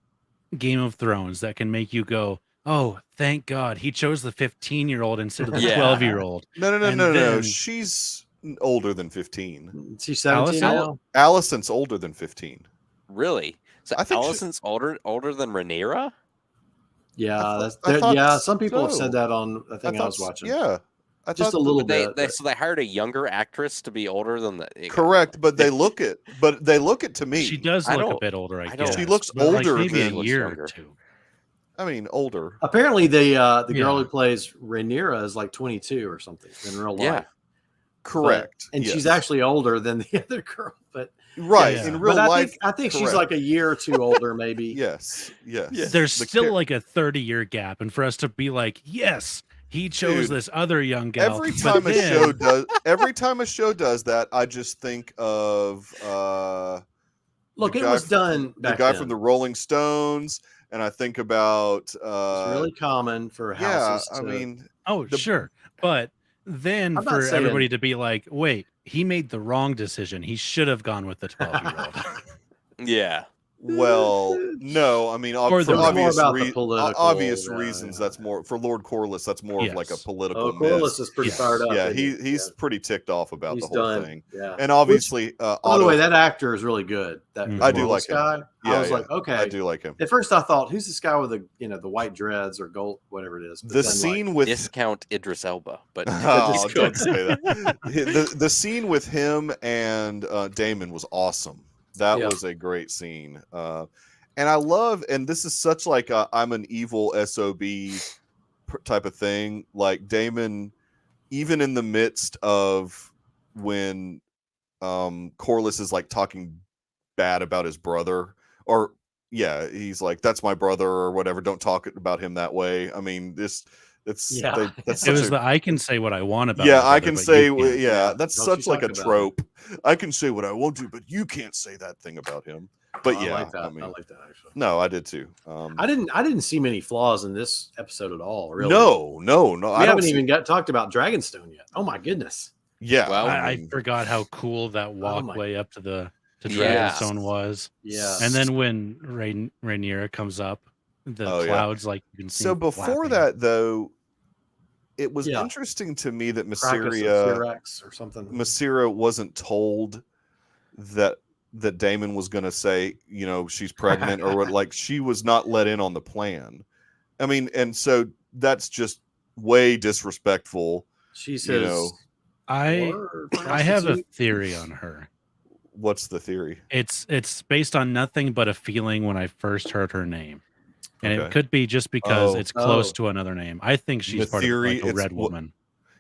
Game of Thrones that can make you go, oh, thank God he chose the 15-year-old instead of the 12-year-old. No. She's older than 15. She's 17 now? Alicent's older than 15. Really? So I think Alicent's older than Rhaenyra? Yeah, some people have said that on the thing I was watching. Yeah. Just a little bit. So they hired a younger actress to be older than the. Correct, but they look it to me. She does look a bit older, I guess. She looks older, like maybe than a year or two. I mean, older. Apparently, the girl who plays Rhaenyra is like 22 or something in real life. Correct, and she's actually older than the other girl. But in real life, I think she's like a year or two older, maybe. Yes. There's still like a 30-year gap, and for us to be like, yes. He chose this other young gal. Every time a show does that, I just think of look, it was done. The guy from the Rolling Stones, and I think about it's really common for houses. I mean, sure, but then for everybody to be like, wait, he made the wrong decision. He should have gone with the 12-year-old. Yeah. Well, no, I mean, for obvious reasons, that's more for Lord Corlys. That's more of like a political. Corlys is pretty fired up. Yeah, he's pretty ticked off about the whole thing. Yeah, and obviously, by the way, that actor is really good. I do like guy. Him. I was like, okay, I do like him. At first, I thought, who's this guy with the white dreads or gold, whatever it is? But the scene with discount Idris Elba, but don't say that. The scene with him and Damon was awesome. That was a great scene. And I love, and this is such like I'm an evil SOB type of thing. Like Damon, even in the midst of when Corlys is like talking bad about his brother, or he's like, that's my brother or whatever. Don't talk about him that way. I mean, that's it was I can say what I want about. Yeah, I can say. That's such like a trope. I can say what I want to, but you can't say that thing about him. But I like that. I like that actually. No, I did too. I didn't see many flaws in this episode at all. Really? No. We haven't even talked about Dragonstone yet. Oh my goodness. Yeah. Well, I forgot how cool that walkway up to Dragonstone was. Yeah. And then when Rhaenyra comes up, the clouds like you can see. So before that, though, it was interesting to me that Mysera wasn't told that Damon was going to say, she's pregnant or what. Like she was not let in on the plan. I mean, and so that's just way disrespectful. She says, I have a theory on her. What's the theory? It's based on nothing but a feeling when I first heard her name. And it could be just because it's close to another name. I think she's part of like a red woman.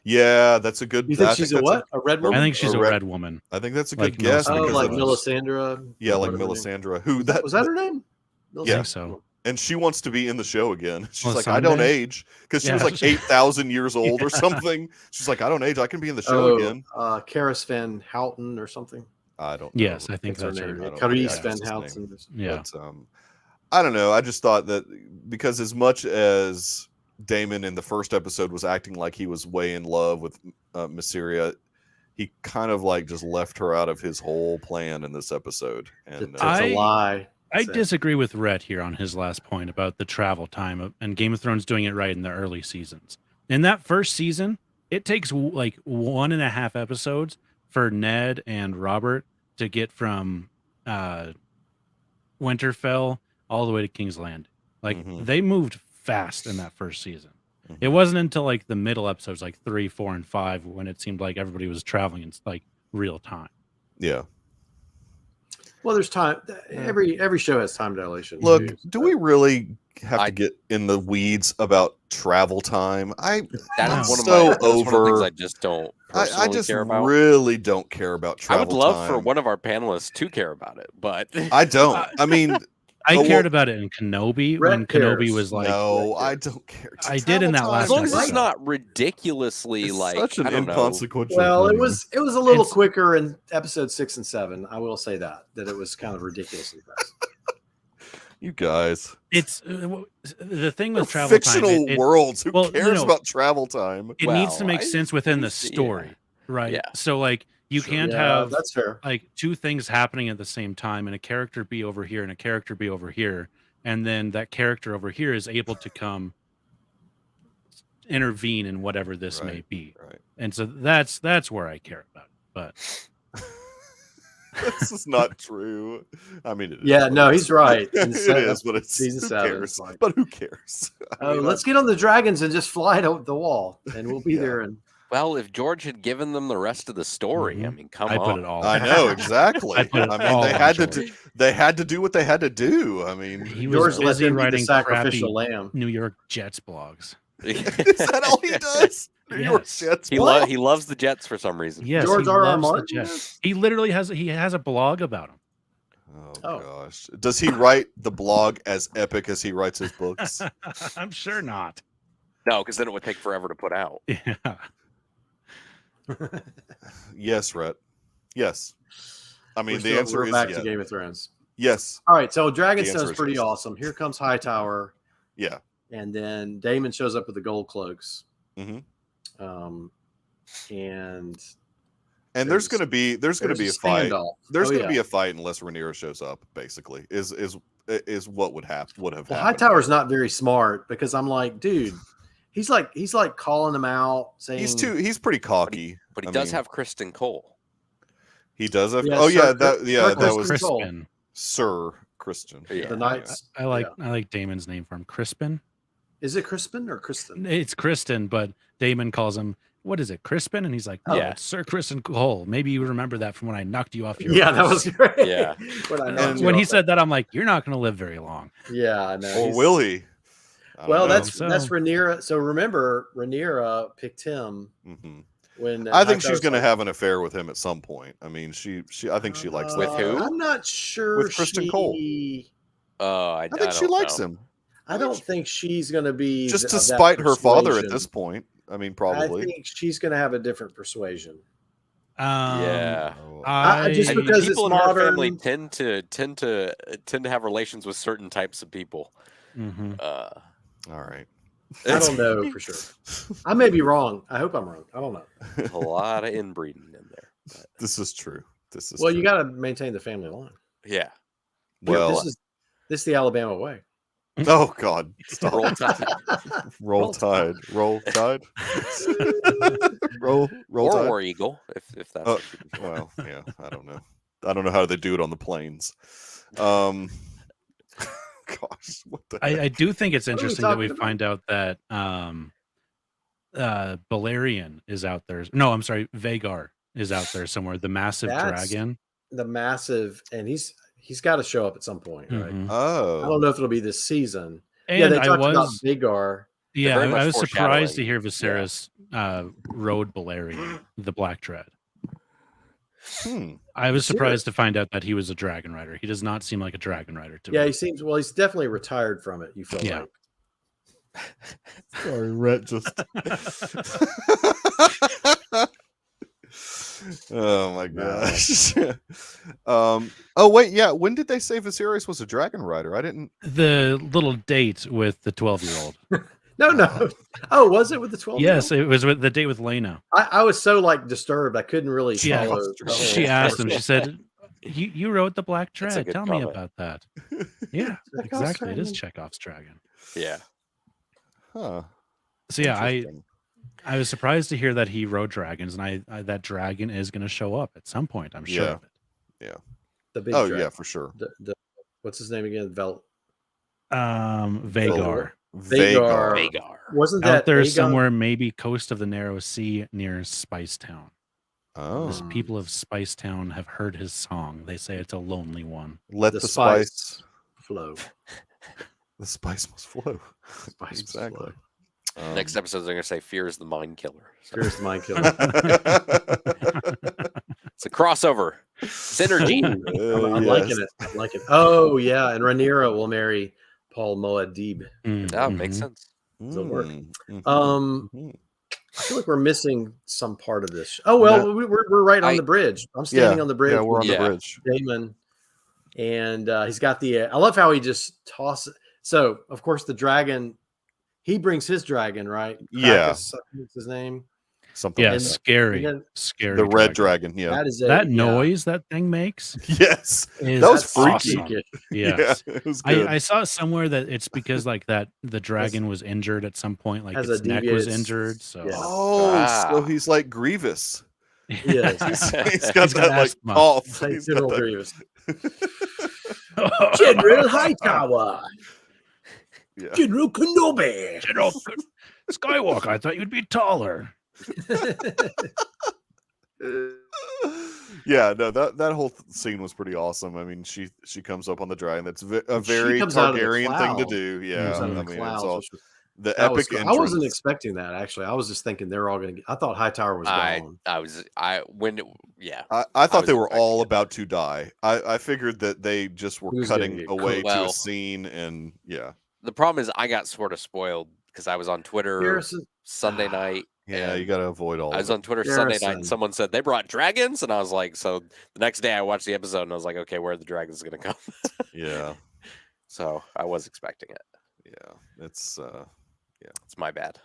Yeah, that's a good. You think she's a what? A red woman? I think she's a red woman. I think that's a good guess. Like Melisandre. Yeah, like Melisandre. Who was that her name? I think so. And she wants to be in the show again. She's like, I don't age, because she was like 8,000 years old or something. She's like, I don't age. I can be in the show again. Karis Van Houten or something. I don't know. Yes, I think that's her name. Karis Van Houten. Yeah. But, I don't know. I just thought that because as much as Damon in the first episode was acting like he was way in love with Mysera, he kind of like just left her out of his whole plan in this episode. And it's a lie. I disagree with Rhett here on his last point about the travel time and Game of Thrones doing it right in the early seasons. In that first season, it takes like 1.5 episodes for Ned and Robert to get from Winterfell all the way to King's Landing. Like they moved fast in that first season. It wasn't until like the middle episodes, like 3, 4, and 5, when it seemed like everybody was traveling in like real time. Yeah. Well, there's time. Every show has time dilation. Look, do we really have to get in the weeds about travel time? That's one of the things I just don't. I just really don't care about travel. I would love for one of our panelists to care about it, but I don't. I mean, I cared about it in Kenobi when Kenobi was like, no, I don't care. I did in that last. As long as it's not ridiculously like such an inconsequential. Well, it was a little quicker in episode 6 and 7. I will say that it was kind of ridiculously fast. You guys, it's the thing with travel fictional time. Worlds. Who cares about travel time? It needs to make sense within the story, right? Yeah. So like. You can't have that's fair. Like 2 things happening at the same time and a character be over here and a character be over here. And then that character over here is able to come intervene in whatever this may be. Right. And so that's where I care about it. But this is not true. I mean, he's right. It is, but it's season 7. But who cares? Let's get on the dragons and just fly to the wall, and we'll be there. And well, if George had given them the rest of the story, I mean, come on. Put it all. I know exactly. They had to do what they had to do. I mean, George let him writing sacrificial lamb. New York Jets blogs. Is that all he does? New York Jets. He loves the Jets for some reason. Yes, George R.R. Martin. He literally has a blog about him. Oh gosh, does he write the blog as epic as he writes his books? I'm sure not. No, because then it would take forever to put out. Yeah. Yes, Rhett. Yes. I mean, the answer is back to Game of Thrones. Yes. All right, so Dragonstone is pretty awesome. Here comes Hightower. Yeah. And then Daemon shows up with the gold cloaks. And there's going to be a fight. There's going to be a fight unless Rhaenyra shows up. Basically, is what would have happened. Hightower's not very smart because I'm like, dude, he's like calling him out, saying he's pretty cocky, but he does have Kristen Cole. He does have. Yeah, that was Crispin. Sir Kristen. Yeah. The Knights. I like Damon's name for him, Crispin. Is it Crispin or Kristen? It's Kristen, but Damon calls him, what is it, Crispin? And he's like, Sir Kristen Cole. Maybe you remember that from when I knocked you off your horse. That was great. Yeah. when he said that, I'm like, you're not going to live very long. Yeah, I know. Or will he? Well, that's Rhaenyra. So remember, Rhaenyra picked him when I think she's going to have an affair with him at some point. I mean, I think she likes with who? I'm not sure. With Kristen Cole. I think she likes him. I don't think she's going to be just to spite her father at this point. I mean, probably. I think she's going to have a different persuasion. Yeah, just because people it's in modern, her family tend to have relations with certain types of people. All right. I don't know for sure. I may be wrong. I hope I'm wrong. I don't know. A lot of inbreeding in there. But. This is true. Well, you got to maintain the family line. Yeah. Well, this is the Alabama way. Oh God! Stop. Roll Tide. Roll Tide. Roll Tide. Roll or Tide. War Eagle, if that's. Well, yeah. I don't know. I don't know how they do it on the plains. Gosh, what the heck? I do think it's interesting that we find out that Balerion is out there. No, I'm sorry, Vagar is out there somewhere. The massive dragon. The massive, and he's got to show up at some point, right? Oh, I don't know if it'll be this season. And they talked about Vagar. Yeah, I was surprised to hear Viserys rode Balerion, the Black Dread. I was surprised to find out that he was a dragon rider. He does not seem like a dragon rider to me. Yeah, he seems. Well, he's definitely retired from it. You feel like. Sorry, Rhett. Just. Oh my gosh. Oh wait, yeah. When did they say Viserys was a dragon rider? I didn't. The little date with the 12-year-old. No. Oh, was it with the 12? Yes, it was with the date with Lena. I was so disturbed. I couldn't really follow. She asked him. She said, You wrote the Black Dread. Tell me comment. about that. Yeah, exactly. It is Chekhov's dragon. Yeah. Huh. So yeah, I was surprised to hear that he wrote dragons, and I that dragon is going to show up at some point. I'm sure of it. Yeah. The big dragon. Yeah, for sure. The what's his name again? Vagar. Vagar. Wasn't that out there Aegon? somewhere? Maybe coast of the Narrow Sea near Spicetown. Oh. The people of Spicetown have heard his song. They say it's a lonely one. Let the spice flow. The spice must flow. Spice Exactly. Next episode, they're going to say Fear is the Mind Killer. So. Fear is the Mind Killer. It's a crossover. Synergy. I'm liking it. I like it. Oh, yeah. And Rhaenyra will marry Paul Muad'Dib. That makes sense. Doesn't work. I feel like we're missing some part of this. Oh, well, we're right on the bridge. I'm standing on the bridge. Yeah, we're on the bridge. Daemon. And he's got the... I love how he just tosses... So, of course, the dragon... He brings his dragon, right? Crackus, what's his name? Something like that. Scary. The red dragon, yeah. That noise that thing makes. Yes. That was freaky. Awesome. Yes. Yeah, it was good. I saw somewhere that it's because like that the dragon was injured at some point, like its neck was injured. So so he's like Grievous. Yes. he's got that like cough. General Grievous. General Hightower. Yeah. General Kenobi. General Skywalker, I thought you'd be taller. Yeah, no, that whole scene was pretty awesome. I mean, she comes up on the dragon. That's a very Targaryen thing to do. Yeah, I mean, it's all the epic entrance. I wasn't expecting that actually. I was just thinking they were all going to get. I thought Hightower was gone. I thought they were all about to die. I figured that they just were cutting away to a scene, and yeah. The problem is I got sort of spoiled because I was on Twitter Sunday night. Yeah, you got to avoid all. I was on Twitter Sunday night, and someone said they brought dragons, and I was like, so the next day I watched the episode, and I was like, okay, where are the dragons going to come? Yeah. So I was expecting it. Yeah, it's my bad.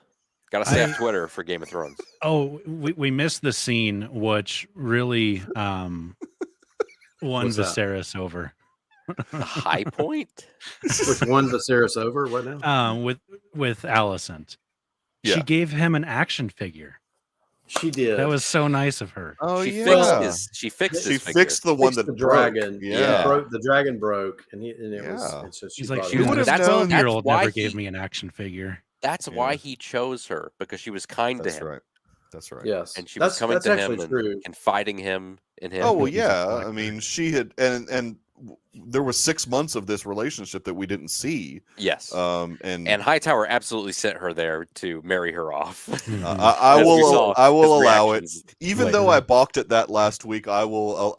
Got to stay off Twitter for Game of Thrones. Oh, we missed the scene which really won Viserys over. The high point? Which won Viserys over? What now? With Alicent. Yeah. She gave him an action figure. She did. That was so nice of her. Oh, she fixed the one that the broke. dragon. Yeah. The dragon broke, and it was. And so she's like, she would have 12-year-old never gave me an action figure. That's why he chose her, because she was kind to him. That's right. Yes, and she was coming to him and confiding him in him. Oh well, yeah. I mean, she had, and there was 6 months of this relationship that we didn't see. Yes. And Hightower absolutely sent her there to marry her off. I will allow it. Even though I balked at that last week, I will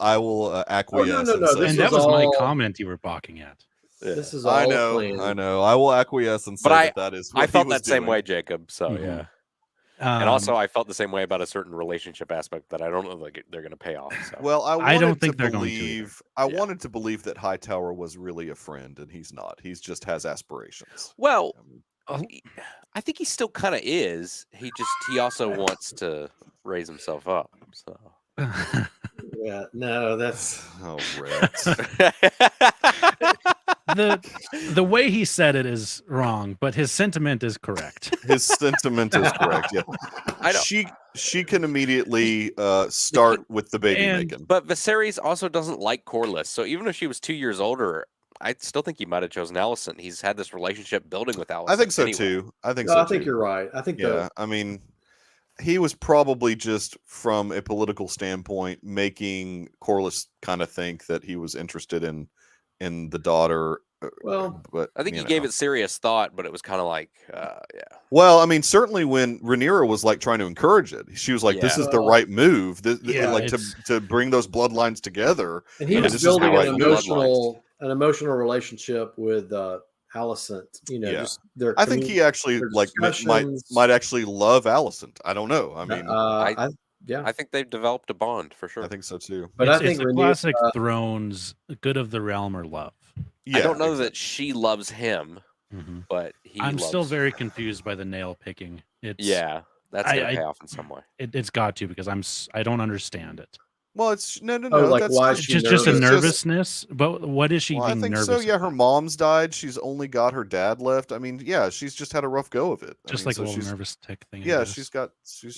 acquiesce. No. And that was my comment you were balking at. Yeah. This is all I know. I will acquiesce and say that is what I felt he was that same doing. way, Jacob. So yeah. And also, I felt the same way about a certain relationship aspect that I don't know like they're going to pay off. So. Well, I don't think they're going to. I wanted to believe that Hightower was really a friend, and he's not. He just has aspirations. Well, I think he still kind of is. He also wants to raise himself up. So. Yeah, no, that's Rex. The way he said it is wrong, but his sentiment is correct. His sentiment is correct. Yeah, she can immediately start with the baby making. But Viserys also doesn't like Corlys, so even if she was 2 years older, I still think he might have chosen Alicent. He's had this relationship building with Alicent. I think so too. I think you're right. I think I mean, he was probably just from a political standpoint making Corlys kind of think that he was interested in the daughter. Well, but I think he gave it serious thought, but it was kind of like, yeah. Well, I mean, certainly when Rhaenyra was like trying to encourage it, she was like, "This is the right move." To bring those bloodlines together. And he was building an emotional relationship with Alicent. You know, just their. I think he actually might actually love Alicent. I don't know. I mean, I think they've developed a bond for sure. I think so too. But I think it's a classic Thrones, good of the realm or love. Yeah, I don't know that she loves him, but I'm still very confused by the nail picking. That's gonna pay off in some way. It's got to because I don't understand it. Well, it's no. Like why it's just a nervousness. But what is she being I think nervous so. Yeah, about? her mom's died. She's only got her dad left. I mean, yeah, she's just had a rough go of it. Just like a little nervous tick thing. Yeah, she's.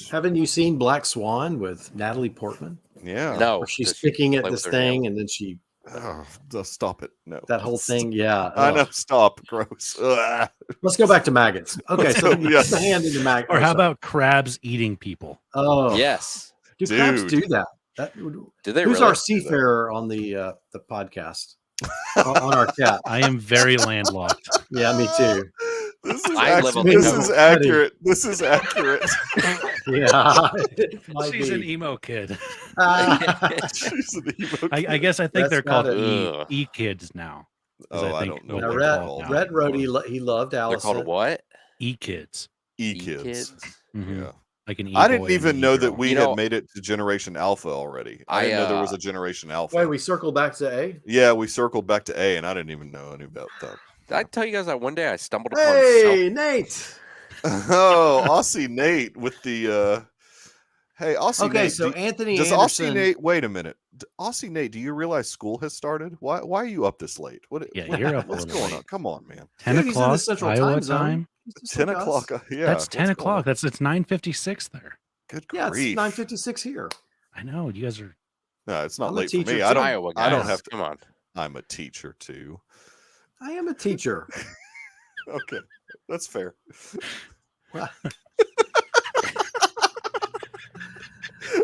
Haven't you seen Black Swan with Natalie Portman? Yeah. No. Where she's picking at this thing and then she. Oh, stop it! No, that whole thing. Yeah, I know. Stop. Gross. Let's go back to maggots. Okay, so put the hand into maggots. Or how about crabs eating people? Oh yes. Do crabs do that? Do they? Who's our seafarer on the podcast? On our chat. I am very landlocked. Yeah, me too. This is accurate. This is accurate. Yeah. She's an emo kid. She's an emo kid. I guess I think they're called E-kids now. Oh, I don't know. Red wrote he loved Allison. They're called what? E-kids. E-kids. Mm-hmm. Yeah. Like an I didn't even know that we had made it to Generation Alpha already. I didn't know there was a Generation Alpha. Wait, we circled back to A? Yeah, we circled back to A, and I didn't even know any about that. Did I tell you guys that one day I stumbled upon Nate! Oh, Aussie Nate with the hey, Aussie Nate. Okay, so Anthony does Anderson... Aussie Nate wait a minute. Aussie Nate, do you realize school has started? Why are you up this late? You're up. What's going on? Come on, man. 10 o'clock Iowa time. 10 o'clock. Yeah. That's 10 o'clock. It's 9:56 there. Good grief. Yeah, it's 9:56 here. I know. You guys are... No, it's not late for me. I don't have to. Come on. I'm a teacher too. I am a teacher. Okay, that's fair.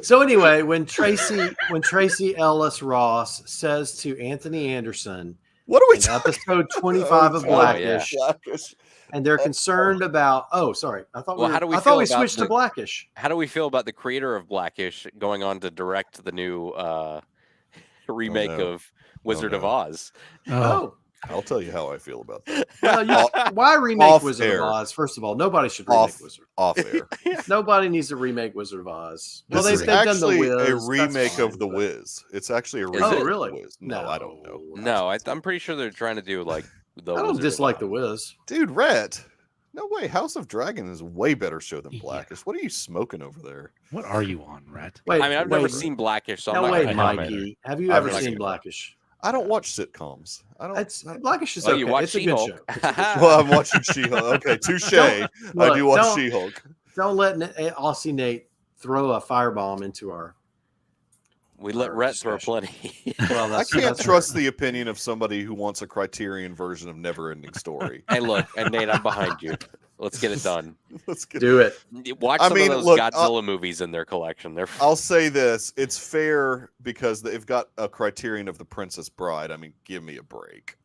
So anyway, when Tracy Ellis Ross says to Anthony Anderson, "What are we in episode 25 of Blackish?" And they're concerned about. Oh, sorry. I thought we switched to Blackish. How do we feel about the creator of Blackish going on to direct the new remake of Wizard of Oz? Oh. I'll tell you how I feel about that. Well, why remake Wizard of Oz? First of all, nobody should remake Wizard. Off air. Nobody needs to remake Wizard of Oz. Well, they've done the Wiz. A remake of the Wiz. It's actually a remake. Oh, really? Of the Wiz. No, I don't know. No, I'm pretty sure they're trying to do like the. I don't dislike the Wiz, dude. Rhett. No way. House of Dragon is a way better show than Blackish. What are you smoking over there? What are you on, Rhett? Wait, I mean, I've never seen Blackish, so I'm not wait, Mikey. Have you ever seen Blackish? I don't watch sitcoms. Blackish is okay. You watch it's She-Hulk. a good show. Well, I'm watching She-Hulk. Okay, touche. I do watch She-Hulk. Don't let Aussie Nate throw a firebomb into our. We let Rhett throw plenty. Well, I can't trust the opinion of somebody who wants a Criterion version of Never-Ending Story. Hey, look, and Nate, I'm behind you. Let's get it done. Do it. Watch some of those Godzilla movies in their collection. I'll say this: it's fair because they've got a Criterion of The Princess Bride. I mean, give me a break.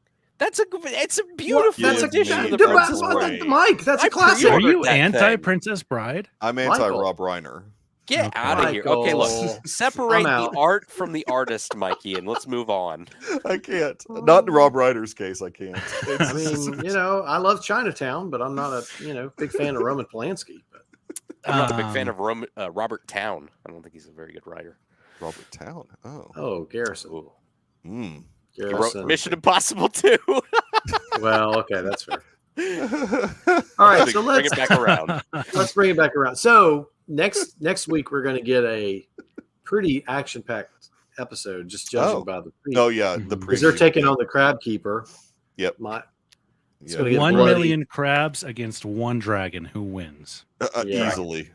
It's a beautiful edition of The Princess Bride. Mike, that's a classic. Are you anti-Princess Bride? I'm anti-Rob Reiner. Get out of here. Okay, look. Separate the art from the artist, Mikey, and let's move on. I can't. Not in Rob Reiner's case, I can't. I mean, I love Chinatown, but I'm not a big fan of Roman Polanski. But. I'm not a big fan of Robert Towne. I don't think he's a very good writer. Robert Towne? Oh, Garrison. Garrison. He wrote Mission Impossible 2. Well, okay, that's fair. All right, so let's bring it back around. Let's bring it back around. So next week we're going to get a pretty action-packed episode, just judging by the preview. Oh yeah, the preview. Because they're taking on the Crab Keeper. Yep. 1 million crabs against 1 dragon. Who wins? Easily.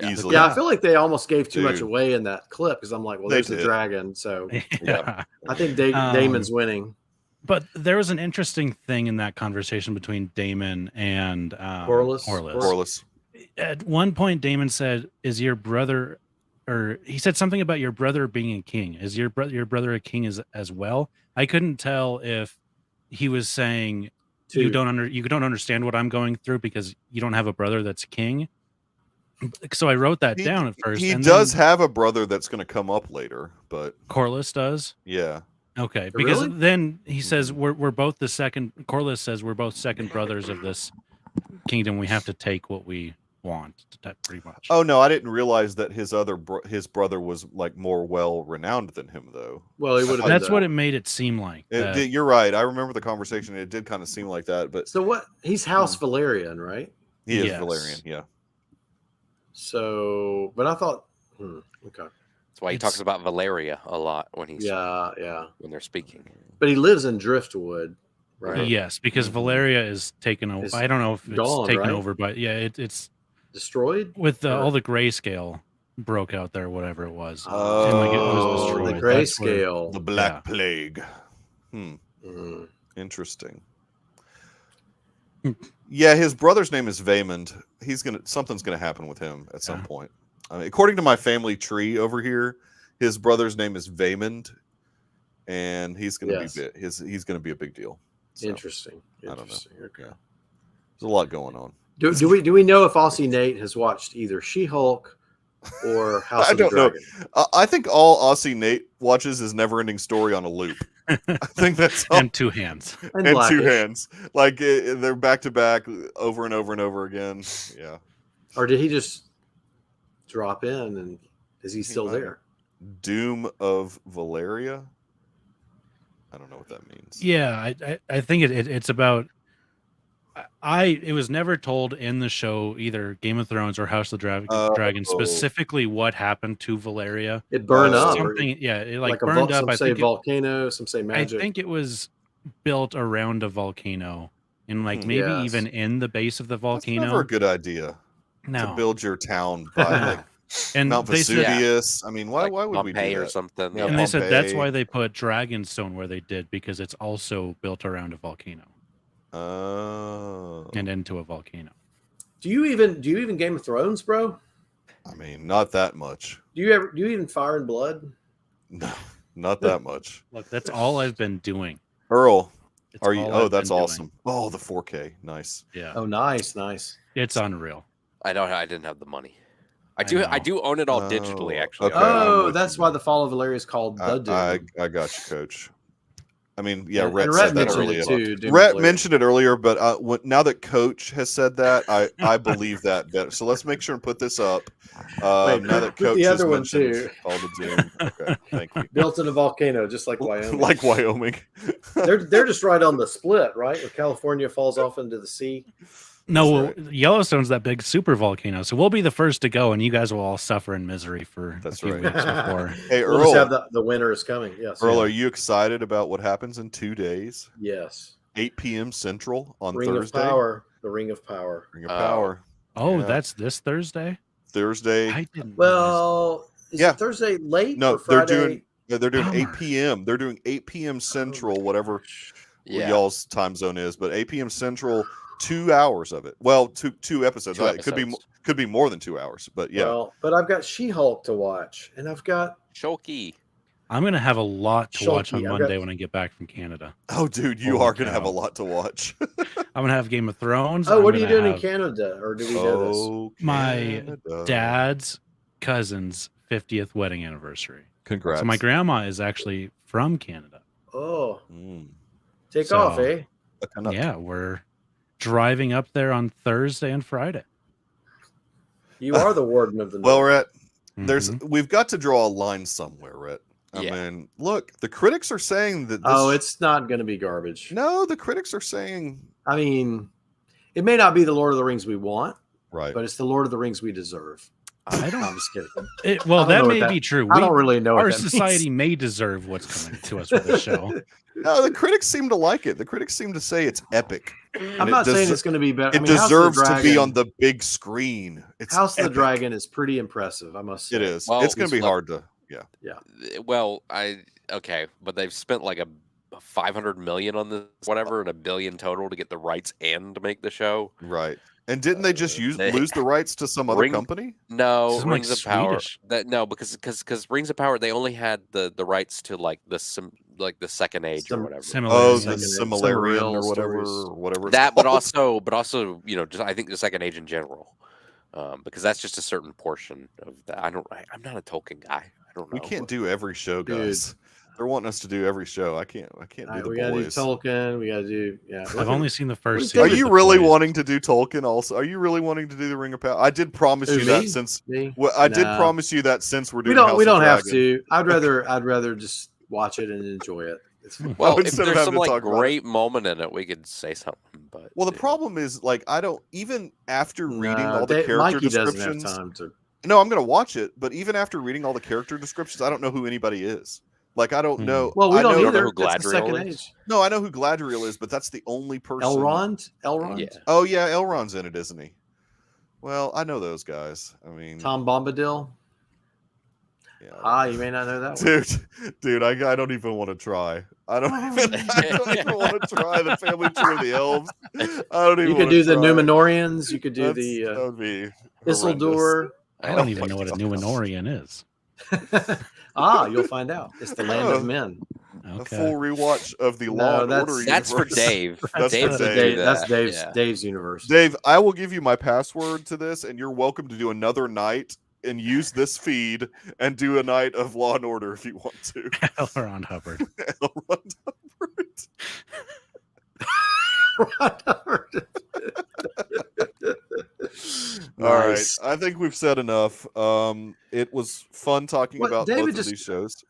Easily. Yeah, I feel like they almost gave too much away in that clip because I'm like, well, there's the dragon, so I think Damon's winning. But there was an interesting thing in that conversation between Damon and Corliss. At one point, Damon said, "Is your brother?" Or he said something about your brother being a king. Is your brother a king as well? I couldn't tell if he was saying you don't understand what I'm going through because you don't have a brother that's king. So I wrote that down at first. He does have a brother that's going to come up later, but Corliss does. Yeah. Okay, because then he says we're both the second. Corliss says we're both second brothers of this kingdom. We have to take what we want, pretty much. Oh no, I didn't realize that his brother was like more well renowned than him, though. Well, he would have. That's what it made it seem like. You're right. I remember the conversation. It did kind of seem like that, but so what? He's House Valerian, right? He is Valerian. Yeah. So, but I thought, okay. That's why he talks about Valeria a lot when he's when they're speaking. But he lives in Driftwood, right? Yes, because Valeria is taken over. I don't know if it's taken over, but it's destroyed with all the grayscale broke out there, whatever it was. Oh, and like it was destroyed. The grayscale, the Black Plague. Interesting. Yeah, his brother's name is Vaymond. Something's gonna happen with him at some point. According to my family tree over here, his brother's name is Vaymond, and he's gonna he's gonna be a big deal. So, Interesting. I don't know. Okay. Yeah. There's a lot going on. Do we know if Aussie Nate has watched either She-Hulk or House of the Dragon? I think all Aussie Nate watches is Neverending Story on a loop. I think that's all. And Two Hands. And Two Hands. Like they're back to back over and over and over again. Yeah. Or did he just drop in and is he still there? Doom of Valeria? I don't know what that means. Yeah, I think it's about it was never told in the show, either Game of Thrones or House of the Dragon, specifically what happened to Valeria. It burned up. Something, it like burned up. Some say volcano, some say magic. I think it was built around a volcano, and like maybe even in the base of the volcano. That's never a good idea. No. To build your town by and Mount Vesuvius. I mean, why would we do that? Or something? Yeah, and they said that's why they put Dragonstone where they did, because it's also built around a volcano. Oh. And into a volcano. Do you even Game of Thrones, bro? I mean, not that much. Do you even Fire and Blood? No, not that much. Look, that's all I've been doing. Earl, are you? Oh, that's awesome. Oh, the 4K, nice. Yeah. Oh, nice. It's unreal. I didn't have the money. I do own it all digitally, actually. Okay, oh, that's why the Fall of Valeria is called The Doom. I got you, Coach. I mean, yeah, Rhett said that mentioned earlier. it too. Rhett mentioned it earlier, but now that Coach has said that, I believe that better. So let's make sure and put this up. Now that Coach the has other one mentioned too. All the Doom. Okay, thank you. Built in a volcano, just like Wyoming. Like Wyoming. they're just right on the split, right? Where California falls off into the sea. No, Yellowstone's that big super volcano, so we'll be the first to go, and you guys will all suffer in misery for a few weeks before. Hey, Earl, we'll just have the winter is coming. Yes, Earl, are you excited about what happens in 2 days? Yes. 8 p.m. Central on Ring Thursday. Of Power. The Ring of Power. Ring of Power. Oh, that's this Thursday. Thursday. I didn't. Well, is it Thursday late? No, or Friday? they're doing 8 p.m. They're doing 8 p.m. Central, whatever y'all's time zone is, but 8 p.m. Central. 2 hours of it. Well, two episodes. It could be more than 2 hours, but yeah. Well, but I've got She-Hulk to watch, and I've got Shoki. I'm gonna have a lot to watch on Monday when I get back from Canada. Oh, dude, you are gonna have a lot to watch. I'm gonna have Game of Thrones. Oh, what are you doing in Canada? Or do we know this? My dad's cousin's 50th wedding anniversary. Congrats. So my grandma is actually from Canada. Oh, take off, eh? Yeah, we're driving up there on Thursday and Friday. You are the warden of the Well, Rhett, we've got to draw a line somewhere, Rhett. I mean, look, the critics are saying that it's not going to be garbage. No, the critics are saying, I mean, it may not be the Lord of the Rings we want, right? But it's the Lord of the Rings we deserve. I'm just kidding. That may be true. I don't really know. Our society may deserve what's coming to us with this show. No, the critics seem to like it. The critics seem to say it's epic. I'm not saying it's going to be better. It deserves to be on the big screen. House of the Dragon is pretty impressive, I must say. It is. Well, it's going to be hard to. Yeah. Well, but they've spent like a $500 million on this, whatever, and $1 billion total to get the rights and to make the show. Right. And didn't they just lose the rights to some other company? No, Rings of Power. Because Rings of Power, they only had the rights to like the Second Age or whatever. The Silmarillion or whatever. That, but also, just I think the Second Age in general, because that's just a certain portion of that. I'm not a Tolkien guy. I don't know. We can't do every show, guys. Dude. They're wanting us to do every show. I can't do the boys. We gotta do Tolkien. We gotta do I've only seen the first. Are you really wanting to do Tolkien? Also, are you really wanting to do the Ring of Power? I did promise you that since I did promise you that since we're doing. We don't have to. I'd rather just watch it and enjoy it. Well, if there's some like great moment in it, we could say something. But the problem is like I don't even after reading all the character Mikey descriptions. Doesn't have time to. No, I'm going to watch it, but even after reading all the character descriptions, I don't know who anybody is. Like, I don't know. Well, we don't know who Gladriel is. No, I know who Gladriel is, but that's the only person. Elrond? Yeah. Oh, yeah, Elrond's in it, isn't he? Well, I know those guys. I mean, Tom Bombadil. Yeah, you may not know that dude, I don't even want to try. I don't even want to try the family tree of the elves. I don't even. You could do the Numenorians. You could do that would be Isildur. I don't even know what a Numenorian is. You'll find out. It's the land of men. A full rewatch of the Law and Order universe. That's for Dave. That's Dave. That's Dave's universe. Dave, I will give you my password to this, and you're welcome to do another night and use this feed and do a night of Law and Order if you want to. Elrond Hubbard. Elrond Hubbard. All right. I think we've said enough. It was fun talking about both of these shows.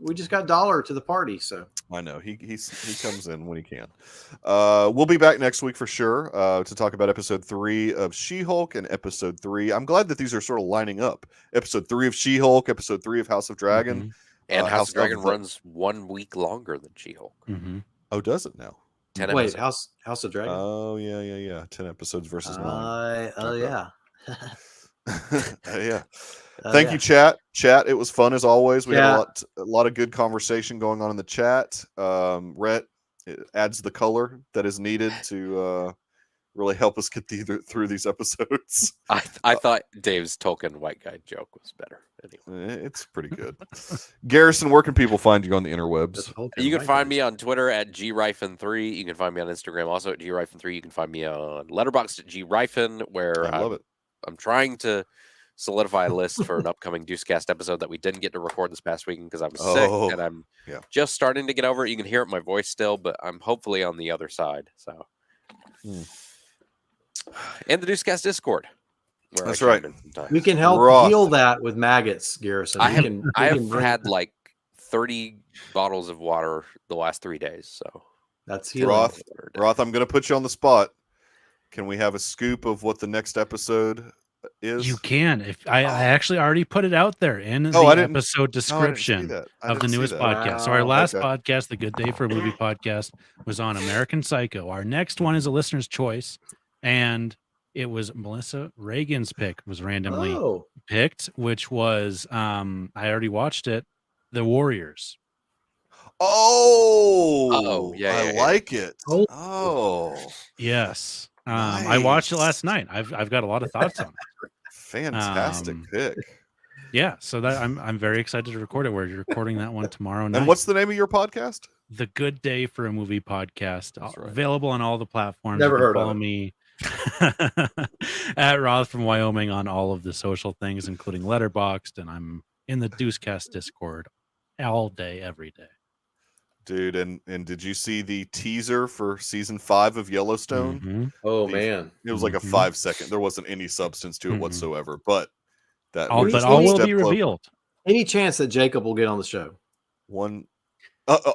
We just got Dollar to the party, so I know he comes in when he can. We'll be back next week for sure to talk about episode 3 of She-Hulk and episode 3. I'm glad that these are sort of lining up. Episode 3 of She-Hulk, episode 3 of House of Dragon, and House of Dragon runs 1 week longer than She-Hulk. Oh, does it now? 10 Wait, episodes. House of Dragon. Oh yeah. 10 episodes versus 9. Yeah. Yeah. Thank you, chat. It was fun as always. We had a lot of good conversation going on in the chat. Rhett adds the color that is needed to really help us get through these episodes. I thought Dave's Tolkien white guy joke was better. Anyway. It's pretty good. Garrison, where can people find you on the interwebs? You can find me on Twitter at griffin3. You can find me on Instagram also at griffin3. You can find me on Letterboxd at griffin, where I love it. I'm trying to solidify a list for an upcoming Deucecast episode that we didn't get to record this past weekend because I was sick, and I'm just starting to get over it. You can hear it in my voice still, but I'm hopefully on the other side. So, and the Deucecast Discord. That's right. We can help heal that with maggots, Garrison. I have had like 30 bottles of water the last 3 days, so that's healing. Roth, I'm going to put you on the spot. Can we have a scoop of what the next episode is? You can. If I actually already put it out there in the episode description of the newest podcast. Wow. So our last podcast, the Good Day for a Movie podcast, was on American Psycho. Our next one is a listener's choice, and it was Melissa Reagan's pick was randomly picked, which was I already watched it, The Warriors. I like it. Yes. Nice. I watched it last night. I've got a lot of thoughts on it. Fantastic pick. Yeah, so that I'm very excited to record it. We're recording that one tomorrow night. And what's the name of your podcast? The Good Day for a Movie podcast. Available on all the platforms. Never heard follow of it. me at Roth from Wyoming on all of the social things, including Letterboxd, and I'm in the Deucecast Discord all day, every day. Dude, and did you see the teaser for season 5 of Yellowstone? Man, it was like a 5-second. There wasn't any substance to it whatsoever, but all will be revealed. Any chance that Jacob will get on the show?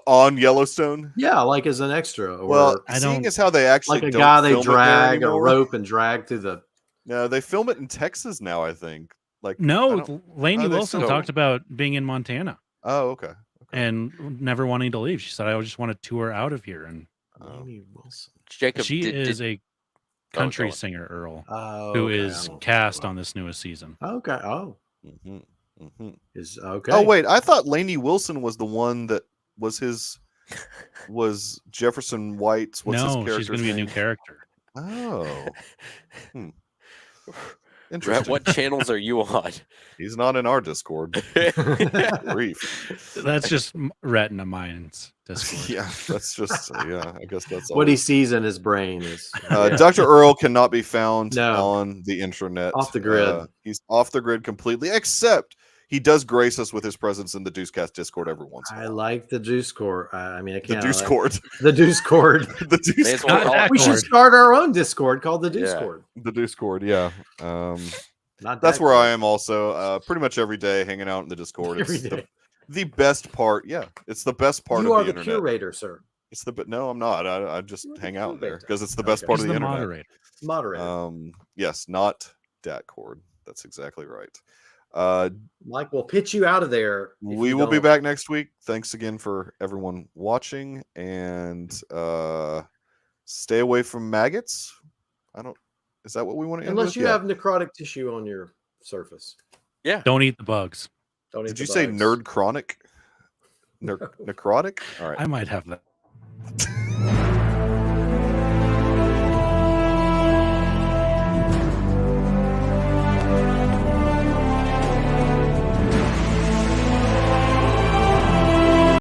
On Yellowstone? Yeah, like as an extra. Or well, seeing as how they actually like a guy they drag a rope and drag through the. No, they film it in Texas now. I think. Like Lainey Wilson talked about being in Montana. Oh, okay. And never wanting to leave. She said, I just want to tour out of here. And Jacob, she is a country singer, Earl, who is cast on this newest season. Okay. Is okay. Oh, wait. I thought Lainey Wilson was the one that was Jefferson White's. What's his character's she's going to be a new character. Oh. Rhett, what channels are you on? He's not in our Discord. Grief. That's just Rhett and mine's Discord. Yeah, that's just I guess that's all. What he sees in his brain is Dr. Earl cannot be found on the internet. Off the grid. He's off the grid completely, except he does grace us with his presence in the Deucecast Discord every once in a while. I like the Deucecord. I mean, I can't. The Deucecord. The Deucecord. The Deucecord. We should start our own Discord called the Deucecord. The Deucecord, yeah. That's where I am also. Pretty much every day, hanging out in the Discord. It's the best part. Yeah, it's the best part of the internet. You are the curator, sir. No, I'm not. I just hang out there because it's the best part of the internet. Moderator. Yes, not Datcord. That's exactly right. Mike, we'll pitch you out of there. We will be back next week. Thanks again for everyone watching, and stay away from maggots. Is that what we want to end unless with? you have necrotic tissue on your surface. Yeah. Don't eat the bugs. Did you say nerd chronic? Necrotic? All right. I might have that.